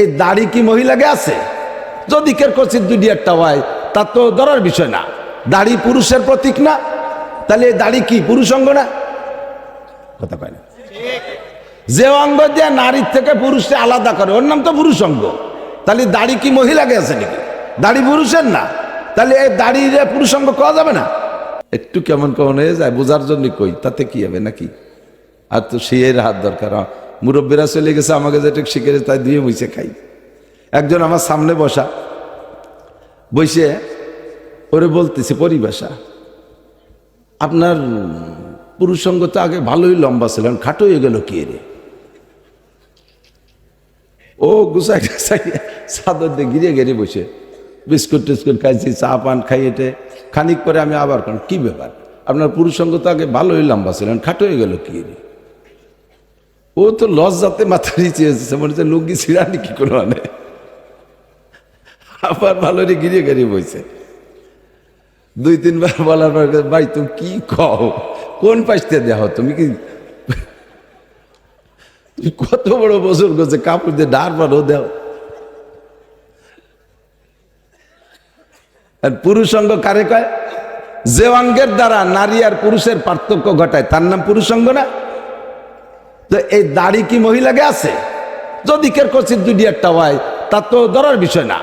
এই দাড়ি কি মহিলাকে আছে? যদি কের কচিত দুই একটা হয় তা তো ধরার বিষয় না। দাড়ি পুরুষের প্রতীক না, তাহলে এই দাড়ি কি পুরুষ অঙ্গ না? কথা কয় না। যে অঙ্গ যে নারীর থেকে পুরুষকে আলাদা করে ওর নাম তো পুরুষ অঙ্গ। তাহলে দাড়ি কি মহিলাকে আছে নাকি? দাড়ি পুরুষের না, তাহলে এই দাড়ির পুরুষ অঙ্গ কওয়া যাবে না? একটু কেমন কেমন হয়ে যায়, বোঝার জন্য কই, তাতে কি হবে নাকি? আর তো সেই হাত দরকার। মুরব্বীরা চলে গেছে, আমাকে যেটা শিখে তাই দিয়ে বসে খাই। একজন আমার সামনে বসা, বসে ওরে বলতেছে পরিভাষা, আপনার পুরুষঙ্গ তো আগে ভালোই লম্বা ছিলেন, খাটো হয়ে গেল কি রে? ও গুছাই চাদর দিয়ে গিরে গিরে বসে বিস্কুট টিস্কুট খাইছি, চা পান খাইয়েটে খানিক পরে আমি আবার কি ব্যাপার, আপনার পুরুষঙ্গ তো আগে ভালোই লম্বা ছিলেন, খাটো হয়ে গেল কি রে? ও তো লজ্জাতে মাথা নিচে এসেছে, মনে হচ্ছে লুঙ্গি ছিঁড়ানি কি করে মানে, আবার ভালো রে গিরে গিরে বসে। দুই তিনবার বলার পর ভাই তুমি কি কও, কোন পাশতে দেহ, তুমি কি কত বড় বছর করছে, কাপড় দিয়ে ডার পারো দেও। আর পুরুষঙ্গ কারে কয়? যে অঙ্গের দ্বারা নারী আর পুরুষের পার্থক্য ঘটায় তার নাম পুরুষঙ্গ না? তো এই দাড়ি কি মহিলাকে আছে? যদি কের কচিত দুই একটা হয় তা তো ধরার বিষয় না।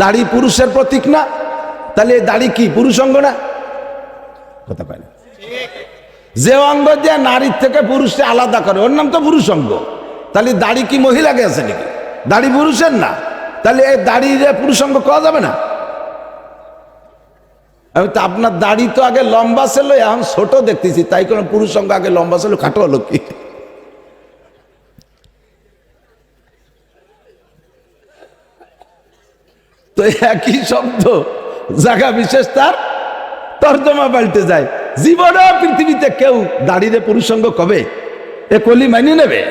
দাড়ি পুরুষের প্রতীক না, তাহলে এই দাড়ি কি পুরুষ অঙ্গ না? কথা কয় না। যে অঙ্গ যে নারীর থেকে পুরুষকে আলাদা করে ওর নাম তো পুরুষ অঙ্গ। তাহলে দাড়ি কি মহিলাকে আছে নাকি? দাড়ি পুরুষের না, তাহলে এই দাড়ির পুরুষ অঙ্গ কওয়া যাবে না? আমি তো আপনার দাড়ি তো আগে লম্বা ছিল, এখন ছোট দেখতেছি, তাই কোন পুরুষ অঙ্গ আগে লম্বা ছিল, খাটো হলো কি? তো একই শব্দ জায়গা বিশেষ তার তর্জমা পাল্টে যায়। জীবনে পৃথিবীতে কেউ দাড়িরে পুরুষঙ্গ কবে? এ কলি মানিয়ে নেবে?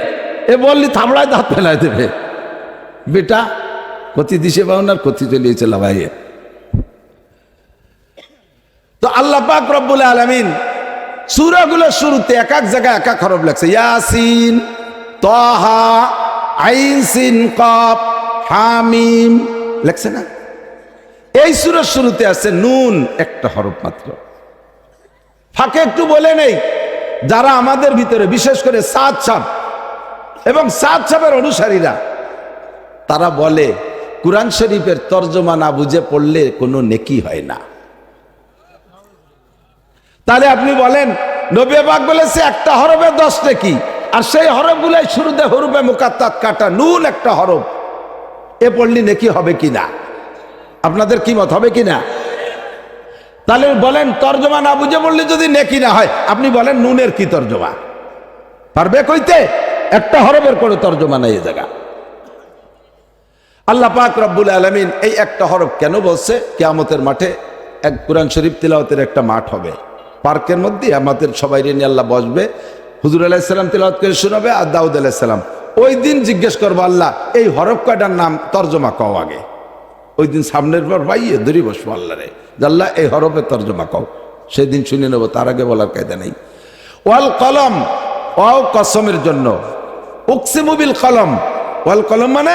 এ বললি থামড়ায় দাঁত ফেলায় দেবে। বেটা কতি দিশে পাওনার কতি চলিয়েছে লাভাইয়ে। তো আল্লাহ পাক রব্বুল আলামিন সূরাগুলোর শুরুতে এক এক জায়গায় এক এক হরফ লেখছে। ইয়াসিন, তাহা, আইন সিন কাফ, হামিম লেখছে না? এই সূরার শুরুতে আছে নুন, একটা হরফ মাত্র। ফাঁকে একটু বলে নেই, যারা আমাদের ভিতরে বিশেষ করে সাদ সাহেব এবং সাদ সাহেবের অনুসারীরা, তারা বলে কুরআন শরীফের তর্জমা না বুঝে পড়লে কোনো নেকি হয় না। তাহলে আপনি বলেন নবী পাক বলেছে একটা হরফে 10 নেকি, আর সেই হরফগুলাই শুরুতে হরফে মুকাত্তাত কাটা, নুন একটা হরফ, এ পড়লি নেকি হবে কিনা? আপনাদের কি মত, হবে কিনা? তাহলে বলেন তর্জমা না বুঝে বললে যদি নেকি না হয়, আপনি বলেন নুনের কি তর্জমা পারবে কইতে? একটা হরফের কোনো তর্জমা নাই এই জায়গা। আল্লাহ পাক রব্বুল আলামিন এই একটা হরফ কেন বলছে? কিয়ামতের মাঠে এক কুরআন শরীফ তিলাওয়াতের একটা মাঠ হবে, পার্কের মধ্যে আমাদের সবাই নিয়ে আল্লাহ বসবে, হুজুর আলাইহিস সালাম তিলাওয়াত করে শোনাবে, আর দাউদ আলাইহিস সালাম। ওই দিন জিজ্ঞেস করবো আল্লাহ এই হরফ কয়টার নাম তর্জমা কও আগে। ওই দিন সামনের পর ভাইয়ে ধরি বসবো আল্লাহ রে, আল্লাহ এই হরফের তর্জমা কও, সেদিন শুনে নেবো, তার আগে বলার কায়দা নেই। ওয়াল কলম, ওয়াও কসমের জন্য, উকসিমু বিল কলম, ওয়াল কলম মানে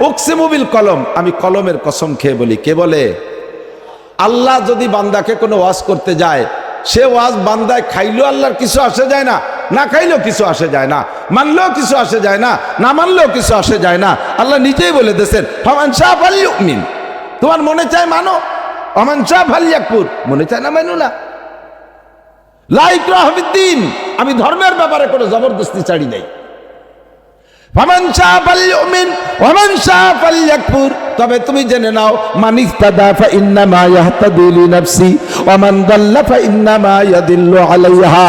উকসিমু বিল কলম, আমি কলমের কসম খেয়ে বলি। কে বলে? আল্লাহ যদি বান্দাকে কোনো ওয়াজ করতে যায়, সে ওয়াজ বান্দায় খাইলেও আল্লাহর কিছু আসে যায় না, না খাইলেও কিছু আসে যায় না, মানলেও কিছু আসে যায় না, না মানলেও কিছু আসে যায় না। আল্লাহ নিজেই বলে দিয়েছেন ফামান শাআ ফালইউমিন, তোমার মনে চায় মানো, ওমান শাআ ফালইয়াকফুর, মনে চায় না মানো না। লা ইকরাহা ফিদ্দীন, আমি ধর্মের ব্যাপারে কোনো জবরদস্তি ছাড়ি নাই। ফামান শাআ ফালইউমিন ওয়ামান শাআ ফালইয়াকফুর, তবে তুমি জেনে নাও মান ইহতাদা ফা ইন্নামা ইয়াহতাদি লিনাফসি ওয়া মান দাল্লা ফা ইন্নামা ইয়াদিল্লু আলাইহা।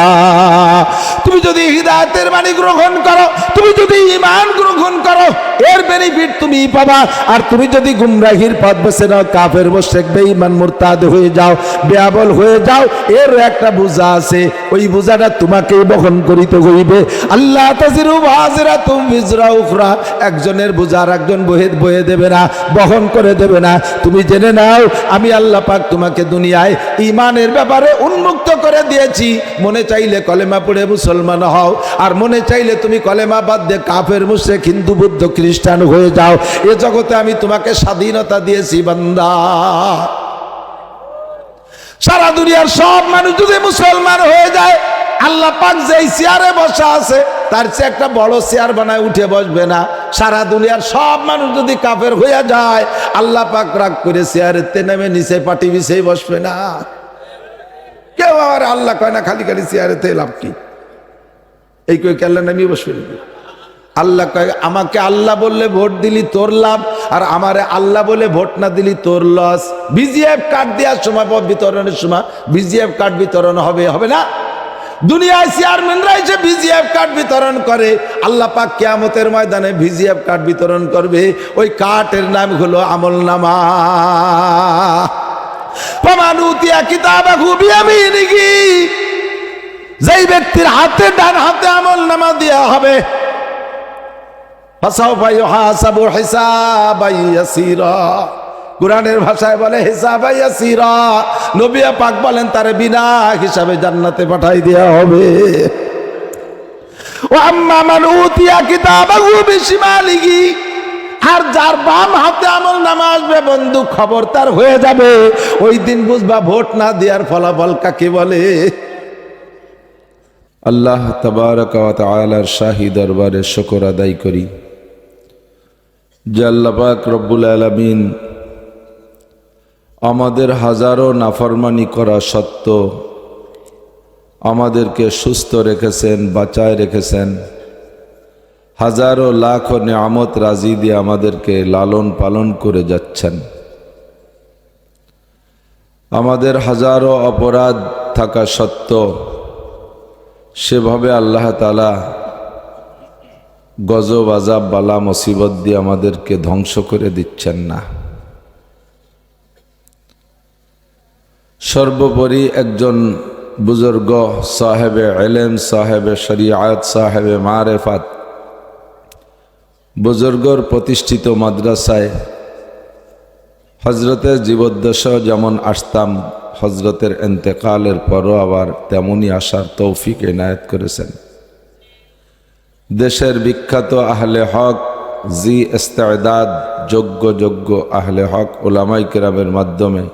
তুমি যদি হিদায়াতের বাণী গ্রহণ করো, তুমি যদি ঈমান গ্রহণ করো, এর বেনিফিট তুমি পাবা। আর তুমি যদি গুমরাহির পথ বেছে নাও, কাফের মুশরিক বেঈমান মুরতাদ হয়ে যাও, বেআবল হয়ে যাও, এর একটা বোঝা আছে, ওই বোঝাটা তোমাকেই বহন করিতে হইবে। আল্লাহ তাজিরু ওয়াজিরাতুম বিজরা উখরা, একজনের বোঝা আর একজন বয়ে দেবে না। বহন করে দেবে না। তুমি জেনে নাও আমি আল্লাহ পাক তোমাকে দুনিয়ায় ঈমানের ব্যাপারে উন্মুক্ত করে দিয়েছি। মনে চাইলে কলেমা পড়ে মুসলমান হও, আর মনে চাইলে তুমি কলেমা বাদ দিয়ে কাফের মুশরিক হিন্দু বুদ্ধ খ্রিস্টান হয়ে যাও। এ জগতে আমি তোমাকে স্বাধীনতা দিয়েছি বান্দা। সারা দুনিয়ার সব মানুষ যদি মুসলমান হয়ে যায়, আল্লাহ পাক যেই চেয়ারে বসা আছে তার চেয়ে একটা বড় চেয়ার বানায় উঠে বসবে না। সারা দুনিয়ার সব মানুষ যদি কাফের হয়ে যায়, আল্লাহ পাক রাগ করে চেয়ারেতে নেমে নিচে পাটি বিছেই বসবে না। কেউ আর আল্লাহ কয় না খালি খালি চেয়ারেতে লাভ কি, এই কই আল্লাহ নামিয়ে বসবে নাকি? আল্লাহ কয় আমাকে আল্লাহ বললে ভোট দিলি তোর লাভ, আর আমারে আল্লাহ বলে ভোট না দিলি তোর লস। বিজিএফ কার্ড দেওয়ার সময়, বিতরণের সময় বিজিএফ কার্ড বিতরণ হবে, হবে না? দুনিয়ায় চেয়ারম্যানরা এসে ভিজিএফ কার্ড বিতরণ করে, আল্লাহ পাক কিয়ামতের ময়দানে ভিজিএফ কার্ড বিতরণ করবে। ওই কার্ডের নাম হলো আমলনামা। ফামান উতিয়া কিতাবাহু বিয়ামিনিহি, যেই ব্যক্তির হাতে ডান হাতে আমলনামা দেয়া হবে, ফাসাউফা ইউহাসাবু হিসাবান ইয়াসীরা, কুরআনের ভাষায় বলে হিসাবান ইয়াসীরা। নবী পাক বলেন তারে বিনা হিসাবে জান্নাতে পাঠাই দেয়া হবে। ওয়া আম্মা মান উতিয়া কিতাবাহু বিশিমালিহি, আর যার বাম হাতে আমলনামা আসবে বন্ধু খবর তার হয়ে যাবে। ওই দিন বুঝবা ভোট না দেওয়ার ফলাফল কাকে বলে। আল্লাহ তাবারক ওয়া তাআলার শাহী দরবারে শুকর আদায় করি যে আল্লাহ পাক রব্বুল আলামিন আমাদের হাজারো নাফরমানি করা সত্ত্বেও আমাদেরকে সুস্থ রেখেছেন, বাঁচায় রেখেছেন। হাজারো লাখ নিয়ামত রাজি দিয়ে আমাদেরকে লালন পালন করে যাচ্ছেন। আমাদের হাজারো অপরাধ থাকা সত্ত্বেও সেভাবে আল্লাহ তাআলা গজব আযাব বালা মুসিবত দিয়ে আমাদেরকে ধ্বংস করে দিচ্ছেন না। সর্বোপরি একজন বুজুর্গ সাহেবে ইলম, সাহেবে শরিয়াত, সাহেবে মারিফাত, বুজুর্গর প্রতিষ্ঠিত মাদ্রাসায় হজরতের জীবদ্দশা যেমন আসতাম, হজরতের ইন্তেকালের পরও আবার তেমনই আসার তৌফিক এনায়েত করেছেন। দেশের বিখ্যাত আহলে হক জি ইস্তেদাদ, যোগ্য আহলে হক উলামায়ে কেরামের মাধ্যমে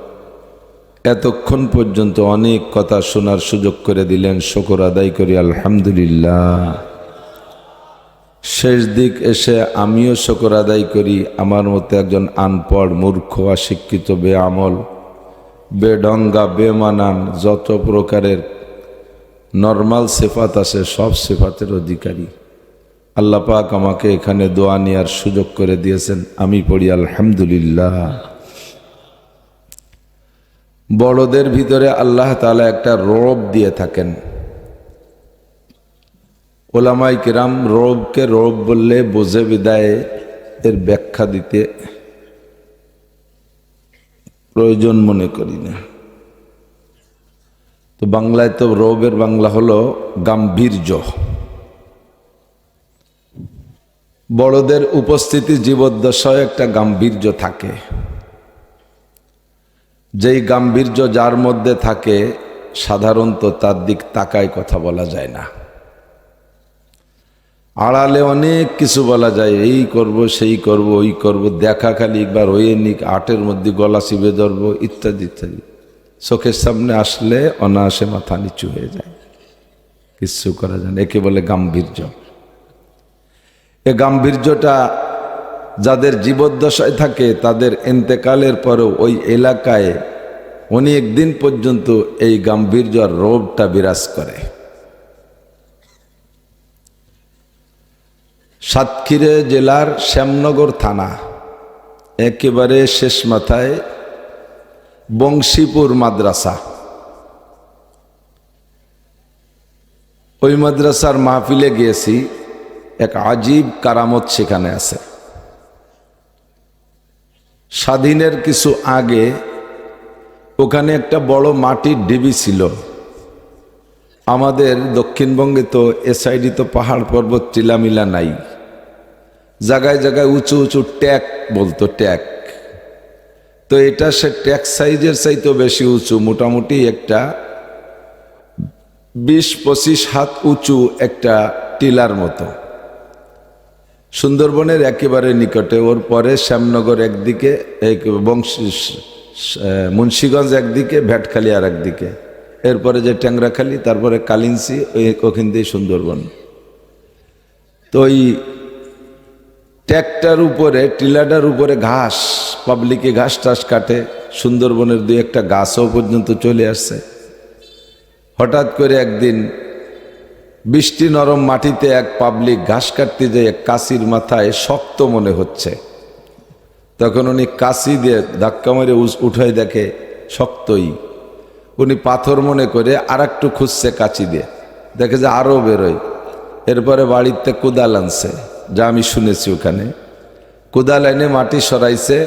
এতক্ষণ পর্যন্ত অনেক কথা শোনার সুযোগ করে দিলেন। শুকর আদায় করি আলহামদুলিল্লাহ। শেষ দিক এসে আমিও শুকর আদায় করি, আমার মতো একজন আনপড়, মূর্খ, অশিক্ষিত, বেআমল, বেডঙ্গা, বেমানান, যত প্রকারের নরমাল সিফাত আছে সব সিফাতের অধিকারী আল্লাহ পাক আমাকে এখানে দোয়া নেওয়ার সুযোগ করে দিয়েছেন। আমি পড়ি আলহামদুলিল্লাহ। বড়দের ভিতরে আল্লাহ তাআলা একটা রব দিয়ে থাকেন। ওলামায়ে কিরাম রবকে রব বললে বোঝে বিদায় এর ব্যাখ্যা দিতে প্রয়োজন মনে করি না। তো বাংলায় তো রবের বাংলা হলো গাম্ভীর্য। বড়দের উপস্থিতি জীবদ্দশায় একটা গাম্ভীর্য থাকে, যেই গাম্ভীর্য যার মধ্যে থাকে সাধারণত তার দিক তাকায় কথা বলা যায় না। আড়ালে অনেক কিছু বলা যায়, এই করব, সেই করব, ওই করব, দেখা খালি একবার হয়ে নিক, আটের মধ্যে গলা চিবে ধরব, ইত্যাদি ইত্যাদি। চোখের সামনে আসলে অনায়াসে মাথা নিচু হয়ে যায়, কিচ্ছু করা যায় না। একে বলে গাম্ভীর্য। এ গাম্ভীর্যটা যাদের জীবদ্দশায় থাকে তাদের ইন্তেকালের পরেও ওই এলাকায় অনেক দিন পর্যন্ত এই গাম্ভীর্য আর রোগটা বিরাজ করে। সাতক্ষীরা জেলার শ্যামনগর থানা একেবারে শেষ মাথায় বংশীপুর মাদ্রাসা, ওই মাদ্রাসার মাহফিলে গিয়েছি। এক আজীব কারামত সেখানে আছে। স্বাধীনের কিছু আগে ওখানে একটা বড় মাটির ঢিবি ছিল। আমাদের দক্ষিণবঙ্গে তো এ সাইডে তো পাহাড় পর্বত টিলামিলা নাই, জায়গায় জায়গায় উঁচু উঁচু ট্যাক বলতো, ট্যাক তো এটা সে ট্যাক্স সাইজের চাইতেও বেশি উঁচু, মোটামুটি একটা 20-25 হাত উঁচু একটা টিলার মতো। সুন্দরবনের একেবারে নিকটে। ওর পরে শ্যামনগর একদিকে, মুন্সিগঞ্জ একদিকে, ভ্যাটখালি আর একদিকে, এরপরে যে ট্যাংরাখালি, তারপরে কালিন্সি, ওখান দিয়ে সুন্দরবন। তো ওই ট্যাগটার উপরে, টিলাটার উপরে ঘাস, পাবলিকে ঘাস টাস কাটে, সুন্দরবনের 2-1টা গাছও পর্যন্ত চলে আসছে। হঠাৎ করে একদিন বৃষ্টি নরম মাটিতে এক পাবলিক ঘাস কাটতে যায়, কাশির মাথায় শক্ত মনে হচ্ছে। তখন উনি কাশি দিয়ে ধাক্কা মেরে উঠাই দেখে শক্তই। উনি পাথর মনে করে আর একটু খুঁজছে কাঁচি দিয়ে, দেখে যে আরও বেরোয়। এরপরে বাড়িতে কোদাল আনছে, যা আমি শুনেছি ওখানে। কোদাল এনে মাটি সরাইছে,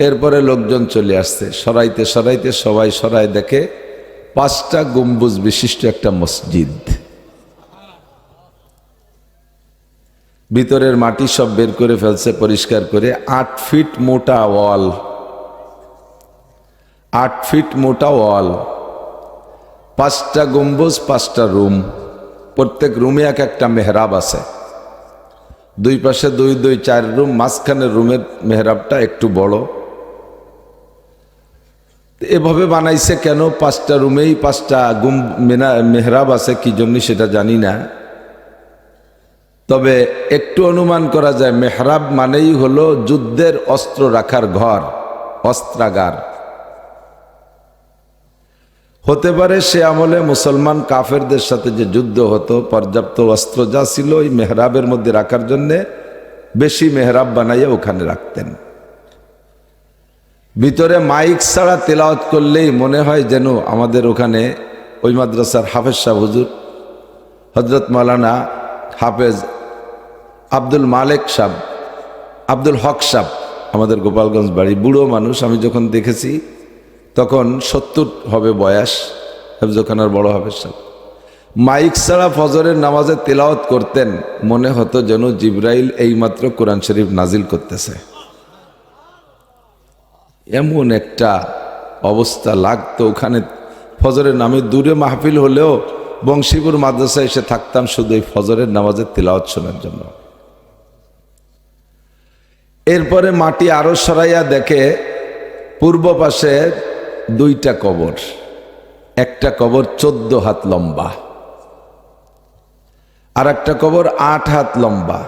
এরপরে লোকজন চলে আসছে। সরাইতে সরাইতে সবাই সরাই দেখে 5টা গম্বুজ বিশিষ্ট একটা মসজিদ। ভিতরের মাটি সব বের করে ফেলছে, পরিষ্কার করে। 8 ফিট মোটা ওয়াল, 8 ফিট মোটা ওয়াল, 5টা গম্বুজ, 5টা রুম। প্রত্যেক রুমে একটা মেহরাব আছে। 2 পাশে 2 4 রুম, মাঝখানের রুমের মেহরাবটা একটু বড়। এভাবে বানাইছে কেন? 5টা রুমেই 5টা মেহরাব আছে, কি জন্য সেটা জানি না। তবে একটু অনুমান করা যায়, মেহরাব মানেই হলো যুদ্ধের অস্ত্র রাখার ঘর, অস্ত্রাগার। হতে পারে সে আমলে মুসলমান কাফেরদের সাথে যে যুদ্ধ হতো, পর্যাপ্ত অস্ত্র যা ছিল ওই মেহরাবের মধ্যে রাখার জন্যে বেশি মেহরাব বানাইয়া ওখানে রাখতেন। ভিতরে মাইক ছাড়া তেলাওয়াত করলেই মনে হয় যেন আমাদের ওখানে ওই মাদ্রাসার হাফেজ সাহেব হুজুর, হজরত মাওলানা হাফেজ আব্দুল মালেক সাহেব, আব্দুল হক সাহেব, আমাদের গোপালগঞ্জ বাড়ি, বুড়ো মানুষ। আমি যখন দেখেছি তখন 70 হবে বয়স, হেফজখানার বড় হাফেজ সাহেব। মাইক ছাড়া ফজরের নামাজে তেলাওয়াত করতেন, মনে হতো যেন জিব্রাইল এইমাত্র কোরআন শরীফ নাজিল করতেছে। এমন একটা অবস্থা লাগতো ওখানে। ফজরের নামে দূরে মাহফিল হলেও বংশীপুর মাদ্রাসায় এসে থাকতাম শুধু এই ফজরের নামাজের তেলাওয়াত শোনার জন্য। এরপরে মাটি আরো সরাইয়া দেখে পূর্ব পাশে 2টা কবর। একটা কবর 14 হাত লম্বা, আর একটা কবর 8 হাত লম্বা।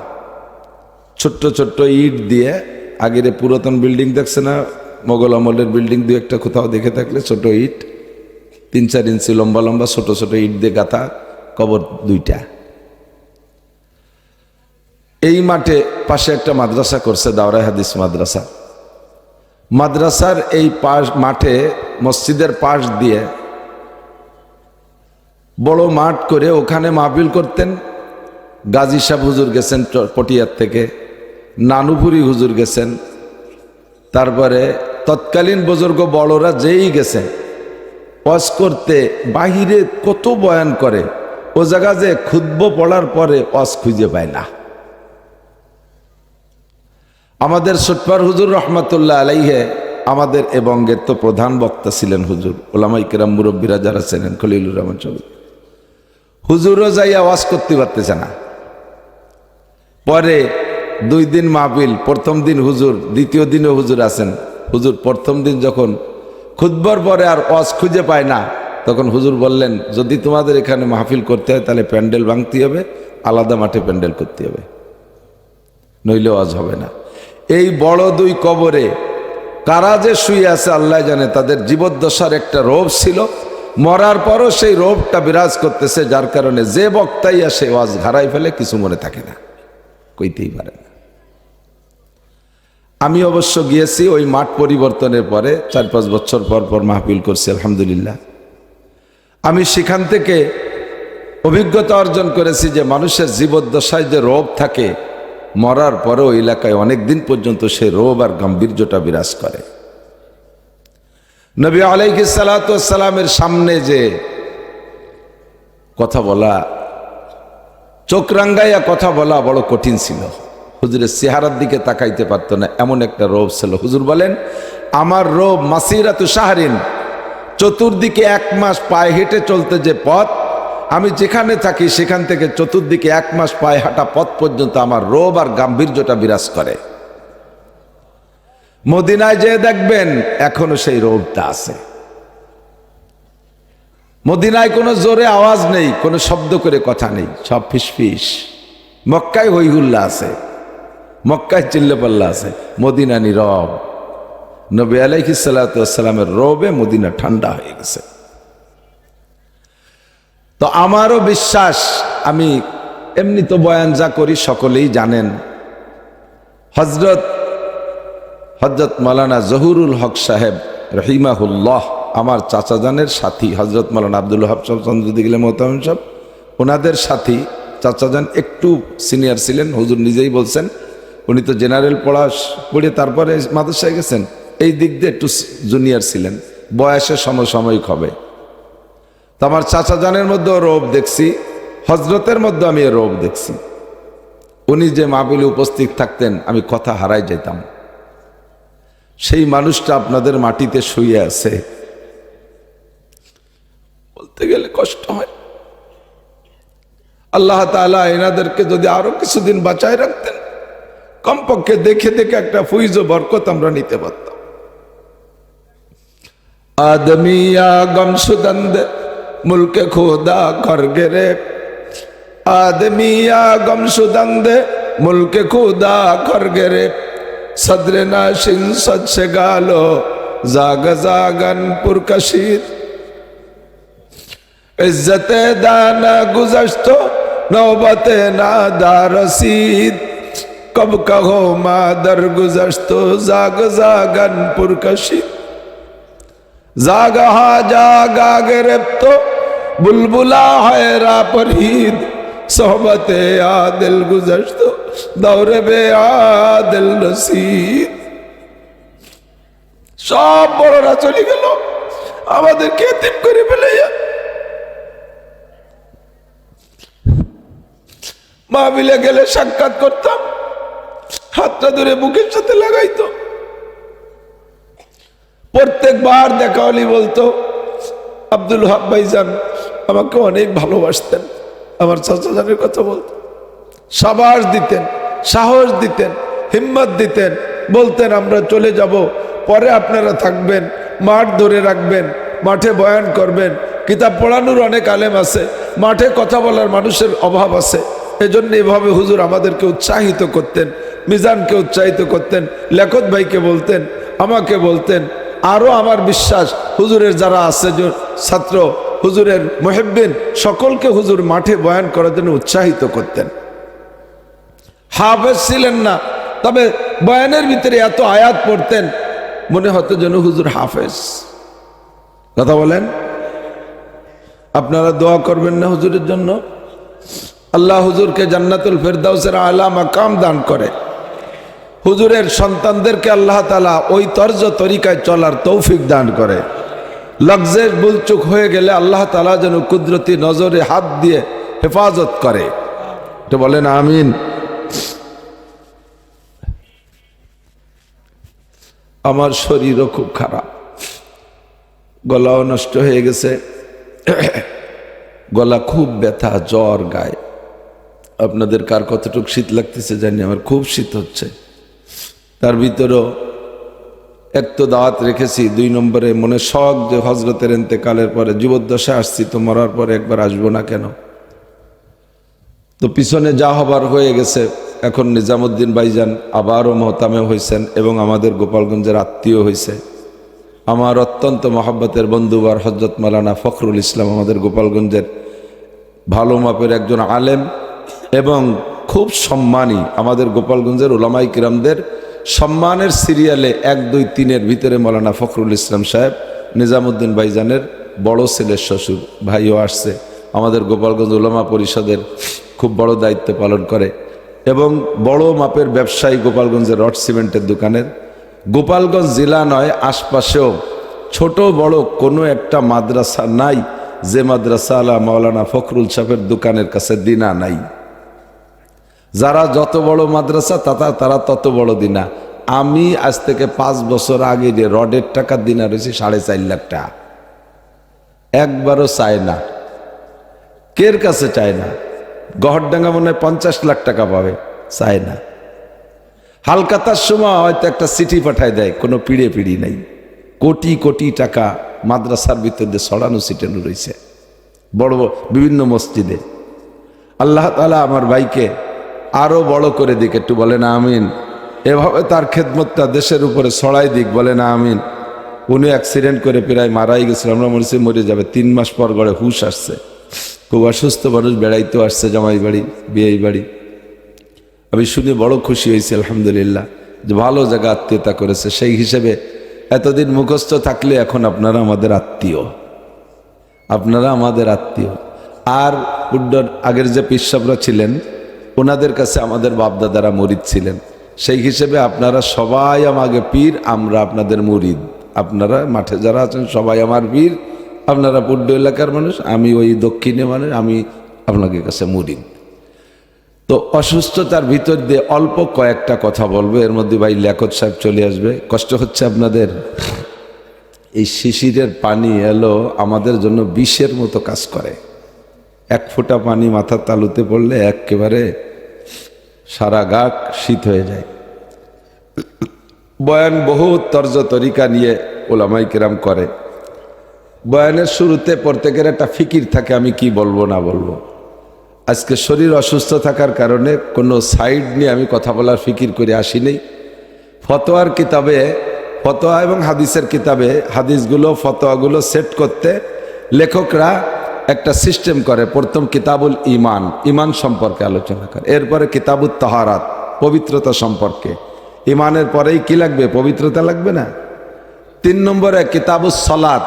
ছোট্ট ছোট্ট ইট দিয়ে, আগের পুরাতন বিল্ডিং দেখছে না, মোগল আমলের বিল্ডিং 2-1টা কোথাও দেখে থাকলে, ছোট ইট 3-4 ইঞ্চি লম্বা লম্বা ছোট ছোট ইট দিয়ে গাঁথা কবর 2টা। এই মাঠে পাশে একটা মাদ্রাসা করছে, দাওরায়ে হাদিস মাদ্রাসা। মাদ্রাসার এই মাঠে, মসজিদের পাশ দিয়ে বড় মাঠ করে ওখানে মাহফিল করতেন। গাজী সাহেব হুজুর গেছেন পটিয়ার থেকে, নানুপুরি হুজুর গেছেন, তারপরে তৎকালীন বুজুর্গ বড়রা যেই গেছেন ওয়াজ করতে, বাহিরে কত বয়ান করে, ও জায়গা যে খুতবা পড়ার পরে ওয়াজ খুঁজে পায় না। আমাদের সুটপার হুজুর রহমতুল্লাহ আলাইহে, আমাদের এ বঙ্গের তো প্রধান বক্তা ছিলেন হুজুর, ওলামায়ে কেরাম মুরব্বীরা যারা ছিলেন, খলিলুর রহমান চৌধুরী হুজুরও যাই আওয়াজ করতে পারতেছে না। পরে 2 দিন মাহফিল, প্রথম দিন হুজুর, দ্বিতীয় দিনও হুজুর আছেন। হুজুর প্রথম দিন যখন খুতবার পরে আর ওয়াজ খুঁজে পায় না, তখন হুজুর বললেন, যদি তোমাদের এখানে মাহফিল করতে হয় তাহলে প্যান্ডেল ভাঙতে হবে, আলাদা মাঠে প্যান্ডেল করতে হবে, নইলে ওয়াজ হবে না। এই বড় 2 কবরে কারা যে শুয়ে আছে আল্লাহ জানে। তাদের জীবদ্দশার একটা রোগ ছিল, মরার পরও সেই রোগটা বিরাজ করতেছে, যার কারণে যে বক্তাই আসে ওয়াজ ঘাড়াই ফেলে, কিছু মনে থাকে না, কইতেই পারে না। আমি অবশ্য গিয়েছি ওই মাঠ পরিবর্তনের পরে, 4-5 বছর পর পর মাহফিল করছি আলহামদুলিল্লাহ। আমি সেখান থেকে অভিজ্ঞতা অর্জন করেছি যে মানুষের জীবদ্দশায় যে রোগ থাকে, মরার পরেও এলাকায় অনেক দিন পর্যন্ত সেই রোগ আর গাম্ভীর্যটা বিরাজ করে। নবী আলাইহিস সালাতু ওয়াস সালামের সামনে যে কথা বলা, চোখ রাঙ্গাইয়া কথা বলা বড় কঠিন ছিল। হুজুরের চেহারার দিকে তাকাইতে পারতো না, এমন একটা রোগ ছিল। হুজুর বলেন, আমার রোগ মাসিরাতু শাহরিন, চতুর্দিকে 1 মাস পায়ে হেঁটে চলতে যে পথ, আমি যেখানে থাকি সেখান থেকে চতুর্দিকে 1 মাস পায়ে হাঁটা পথ পর্যন্ত আমার রোগ আর গাম্ভীর্যটা বিরাজ করে। মদিনায় যেয়ে দেখবেন এখনো সেই রোগটা আছে। মদিনায় কোনো জোরে আওয়াজ নেই, কোনো শব্দ করে কথা নেই, সব ফিসফিস। মক্কায় হইহুল্লা আছে, মক্কায় চিল্লাপাল্লা আছে, মদিনা নীরব। নবী আলাইহিস সালাতু ওয়াস সালামের রবে মদিনা ঠান্ডা হয়ে গেছে। তো আমারও বিশ্বাস, আমি এমনি তো বয়ান যা করি সকলেই জানেন, হযরত মাওলানা জহুরুল হক সাহেব রহিমাহুল্লাহ আমার চাচাজানের সাথী, হযরত মাওলানা আব্দুল ওয়াহাব সাহেব চন্দ্রদিগিলা মোহতামিম সাহেব, ওনাদের সাথী। চাচাজান একটু সিনিয়র ছিলেন, হুজুর নিজেই বলছেন। উনি তো জেনারেল পড়ে তারপরে মাদ্রাসায় গেছেন, এই দিক দিয়ে একটু জুনিয়র ছিলেন, বয়সে সমসাময়িক হবে। তো আমার চাচাজানের মধ্যেও রোগ দেখছি, হজরতের মধ্যে আমি এ রোগ দেখছি। উনি যে মাহফিলে উপস্থিত থাকতেন আমি কথা হারাই যেতাম। সেই মানুষটা আপনাদের মাটিতে শুয়ে আছে, বলতে গেলে কষ্ট হয়। আল্লাহ তাআলা এনাদেরকে যদি আরো কিছুদিন বাঁচায় রাখতেন, কমপক্ষে দেখে দেখে একটা ফুইজ ও বরকত আমরা নিতে পারতাম। আদমিয়া গমশুদন্দ মুলকে খোদা কর গেরে, আদমিয়া গমশুদন্দ মুলকে খোদা কর গেরে, সদরে নাশিন সচ্ছে গালো জাগ জাগন পুরকশিদ, ইজ্জতে দানা গুজশতো নৌবতে নাদা রসিদ, কব কहो মাদর গুজশতো জাগ জাগন পুরকশিদ, জাগহা জাগা গিরফতো বুলবুলা हैरा परहीद, सोहबते आदिल गुजशतो दौरे बे आदिल रसीद। সব বড়রা চলে গেল, আমাদেরকে এতিম করে ফেলে। মাহফিলে গেলে সাক্ষাৎ করতাম, হাতটা ধরে বুকের সাথে লাগাইতো। প্রত্যেকবার দেখা হলি বলতো, আব্দুল ওয়াহাব ভাইজান আমাকে অনেক ভালোবাসতেন। আমার চাচাজানের কথা বলতো, সাবাস দিতেন, সাহস দিতেন, হিম্মত দিতেন, বলতেন আমরা চলে যাব, পরে আপনারা থাকবেন, মাঠ ধরে রাখবেন, মাঠে বয়ান করবেন। কিতাব পড়ানোর অনেক আলেম আছে, মাঠে কথা বলার মানুষের অভাব আছে। এজন্য এভাবে হুজুর আমাদেরকে উৎসাহিত করতেন, মিজানকে উৎসাহিত করতেন, লেখত ভাইকে বলতেন, আমাকে বলতেন। আরো আমার বিশ্বাস হুজুরের যারা আছে ছাত্র, হুজুরের মুহিব্বিন, সকলকে হুজুর মাঠে বয়ান করার জন্য উৎসাহিত করতেন। হাফেজ ছিলেন না, তবে বয়ানের ভিতরে এত আয়াত পড়তেন মনে হতো যেন হুজুর হাফেজ। কথা বলেন, আপনারা দোয়া করবেন না হুজুরের জন্য? আল্লাহ হুজুরকে জান্নাতুল ফেরদাউসের আলা মাকাম দান করে। হুজুরের সন্তানদেরকে আল্লাহ তাআলা ওই তর্জ তরিকায় চলার তৌফিক দান করে। লফজের ভুলচুক হয়ে গেলে আল্লাহ তাআলা যেন কুদরতি নজরে হাত দিয়ে হেফাজত করে। এটা বলেন আমিন। আমার শরীরও খুব খারাপ, গলাও নষ্ট হয়ে গেছে, গলা খুব ব্যথা, জ্বর, গায়ে। আপনাদের কার কতটুকু শীত লাগতেছে জানি, আমার খুব শীত হচ্ছে। তার ভিতরেও এক তো দাওয়াত রেখেছি, 2 নম্বরে মনে শখ যে হজরতের ইন্তেকালের পরে জীবদ্দশায় আসছি, তো মরার পরে একবার আসবো না কেন? তো পিছনে যা হবার হয়ে গেছে। এখন নিজামুদ্দিন ভাইজান আবারও মোহতামে হয়েছেন এবং আমাদের গোপালগঞ্জের আত্মীয় হয়েছে। আমার অত্যন্ত মহব্বতের বন্ধুবার হযরত মাওলানা ফখরুল ইসলাম, আমাদের গোপালগঞ্জের ভালো মাপের একজন আলেম এবং খুব সম্মানী। আমাদের গোপালগঞ্জের উলামায়ে কিরামদের সম্মানের সিরিয়ালে 1, 2, 3-এর ভিতরে মাওলানা ফখরুল ইসলাম সাহেব, নিজামুদ্দিন ভাইজানের বড় ছেলের শ্বশুর। ভাইও আসছে, আমাদের গোপালগঞ্জ উলামা পরিষদের খুব বড় দায়িত্ব পালন করে এবং বড় মাপের ব্যবসায়ী গোপালগঞ্জের রড সিমেন্টের দোকানের। গোপালগঞ্জ জেলা নয়, আশপাশেও ছোট বড় কোনো একটা মাদ্রাসা নাই যে মাদ্রাসা আলা মাওলানা ফখরুল সাহেবের দোকানের কাছে দিনা নাই। যারা যত বড় মাদ্রাসা তারা তত বড় দিনা। আমি আজ থেকে 5 বছর আগে যে রডের টাকার দিনা রয়েছে 4.5 লাখ টাকা, একবারও চায় না। কের কাছে চায় না? গহরডাঙ্গা মনে হয় 50 লাখ টাকা পাবে, চায় না। হালকাতার সময় হয়তো একটা চিঠি পাঠায় দেয়, কোনো পিড়ি নাই। কোটি কোটি টাকা মাদ্রাসার ভিতরে ছড়ানো ছিটানো রয়েছে বড় বিভিন্ন মসজিদে। আল্লাহ তাআলা আমার ভাইকে আরো বড় করে দিক, একটু বলেন আমিন। এভাবে তার খেদমতটা দেশের উপরে ছড়াই দিক, বলেন আমিন। উনি অ্যাক্সিডেন্ট করে প্রায় মারাই গেছিল, আমরা মনে হচ্ছে মরে যাবে। 3 মাস পর গড়ে হুশ আসছে, খুব অসুস্থ মানুষ, বেড়াইতেও আসছে জামাই বাড়ি বিয়ে বাড়ি। আমি শুনে বড় খুশি হয়েছি আলহামদুলিল্লাহ, যে ভালো জায়গা আত্মীয়তা করেছে। সেই হিসেবে এতদিন মুখস্থ থাকলে এখন আপনারা আমাদের আত্মীয়, আপনারা আমাদের আত্মীয়। আর উড্ডর আগের যে পিসাবরা ছিলেন ওনাদের কাছে আমাদের বাপদাদারা মুরিদ ছিলেন, সেই হিসেবে আপনারা সবাই আমাকে পীর, আমরা আপনাদের মুরিদ। আপনারা মাঠে যারা আছেন সবাই আমার পীর, আপনারা পুড্ড এলাকার মানুষ, আমি ওই দক্ষিণে মানুষ, আমি আপনাদের কাছে মুরিদ। তো অসুস্থতার ভিতর দিয়ে অল্প কয়েকটা কথা বলবো, এর মধ্যে ভাই লিয়াকত সাহেব চলে আসবে। কষ্ট হচ্ছে আপনাদের? এই শিশিরের পানি এলো আমাদের জন্য বিষের মতো কাজ করে। 1 ফোঁটা পানি মাথার তালুতে পড়লে একেবারে সারা গা শীত হয়ে যায়। বয়ান বহু তর্জ তরিকা নিয়ে ওলামাই কেরাম করে। বয়ানের শুরুতে প্রত্যেকের একটা ফিকির থাকে, আমি কি বলবো না বলবো। আজকে শরীর অসুস্থ থাকার কারণে কোনো সাইড নিয়ে আমি কথা বলার ফিকির করে আসিনি। ফতোয়ার কিতাবে, ফতোয়া এবং হাদিসের কিতাবে হাদিসগুলো ফতোয়াগুলো সেট করতে লেখকরা একটা সিস্টেম করে। প্রথম কিতাবুল ইমান, ইমান সম্পর্কে আলোচনা করে। এরপরে কিতাবুত তাহারাত, পবিত্রতা সম্পর্কে। ইমানের পরেই কি লাগবে? পবিত্রতা লাগবে না? 3 নম্বরে কিতাবুস সালাত,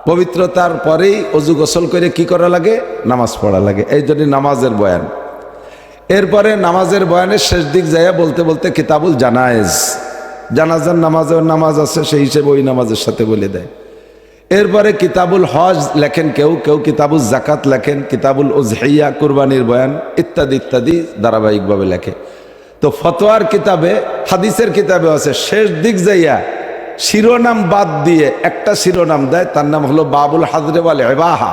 পবিত্রতার পরেই অজু গোসল করে কি করা লাগে? নামাজ পড়া লাগে। এই জন্য নামাজের বয়ান। এরপরে নামাজের বয়ানের শেষ দিক যায় বলতে বলতে কিতাবুল জানায়েজ, জানাজার নামাজ আছে, সেই হিসেবে ওই নামাজের সাথে বলে দেয়। এরপরে কিতাবুল হজ লেখেন কেউ, কেউ কিতাবুল জাকাত লেখেন, কিতাবুল উজহিয়া কুরবানির বয়ান ইত্যাদি ইত্যাদি ধারাবাহিকভাবে লেখে। তো ফতোয়ার কিতাবে, হাদিসের কিতাবে আছে শেষ দিক যাইয়া শিরোনাম বাদ দিয়ে একটা শিরোনাম দেয়, তার নাম হলো বাবুল হাজরে ওয়াল ইবাহা।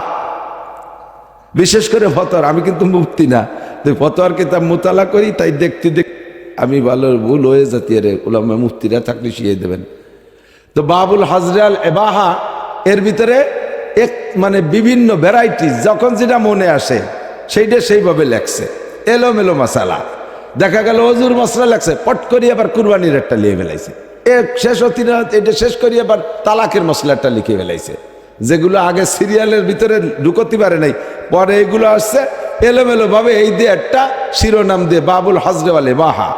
বিশেষ করে ফতোয়ার, আমি কিন্তু মুফতি না, তো ফতোয়ার কিতাব মোতালা করি, তাই দেখতে আমি ভালো ভুল হয়ে যাতি, রে উলামা মুফতিরা থাকলে শিখিয়ে দেবেন। তো বাবুল হাজরে আল ইবাহা এর ভিতরে মানে বিভিন্ন ভ্যারাইটিস, যখন যেটা মনে আসে সেইটা সেইভাবে লেখছে, এলোমেলো মশালা। দেখা গেল অজুর মশলা লেখছে, পট করি আবার কুরবানির একটা লিয়ে ফেলাইছে, শেষ হতি না এটা শেষ করি আবার তালাকের মশলাটা লিখে ফেলাইছে, যেগুলো আগে সিরিয়ালের ভিতরে ঢুকতে পারে নাই, পরে এগুলো আসছে এলোমেলো ভাবে। এই দিয়ে একটা শিরোনাম দিয়ে বাবুল হাজরে আল ইবাহা।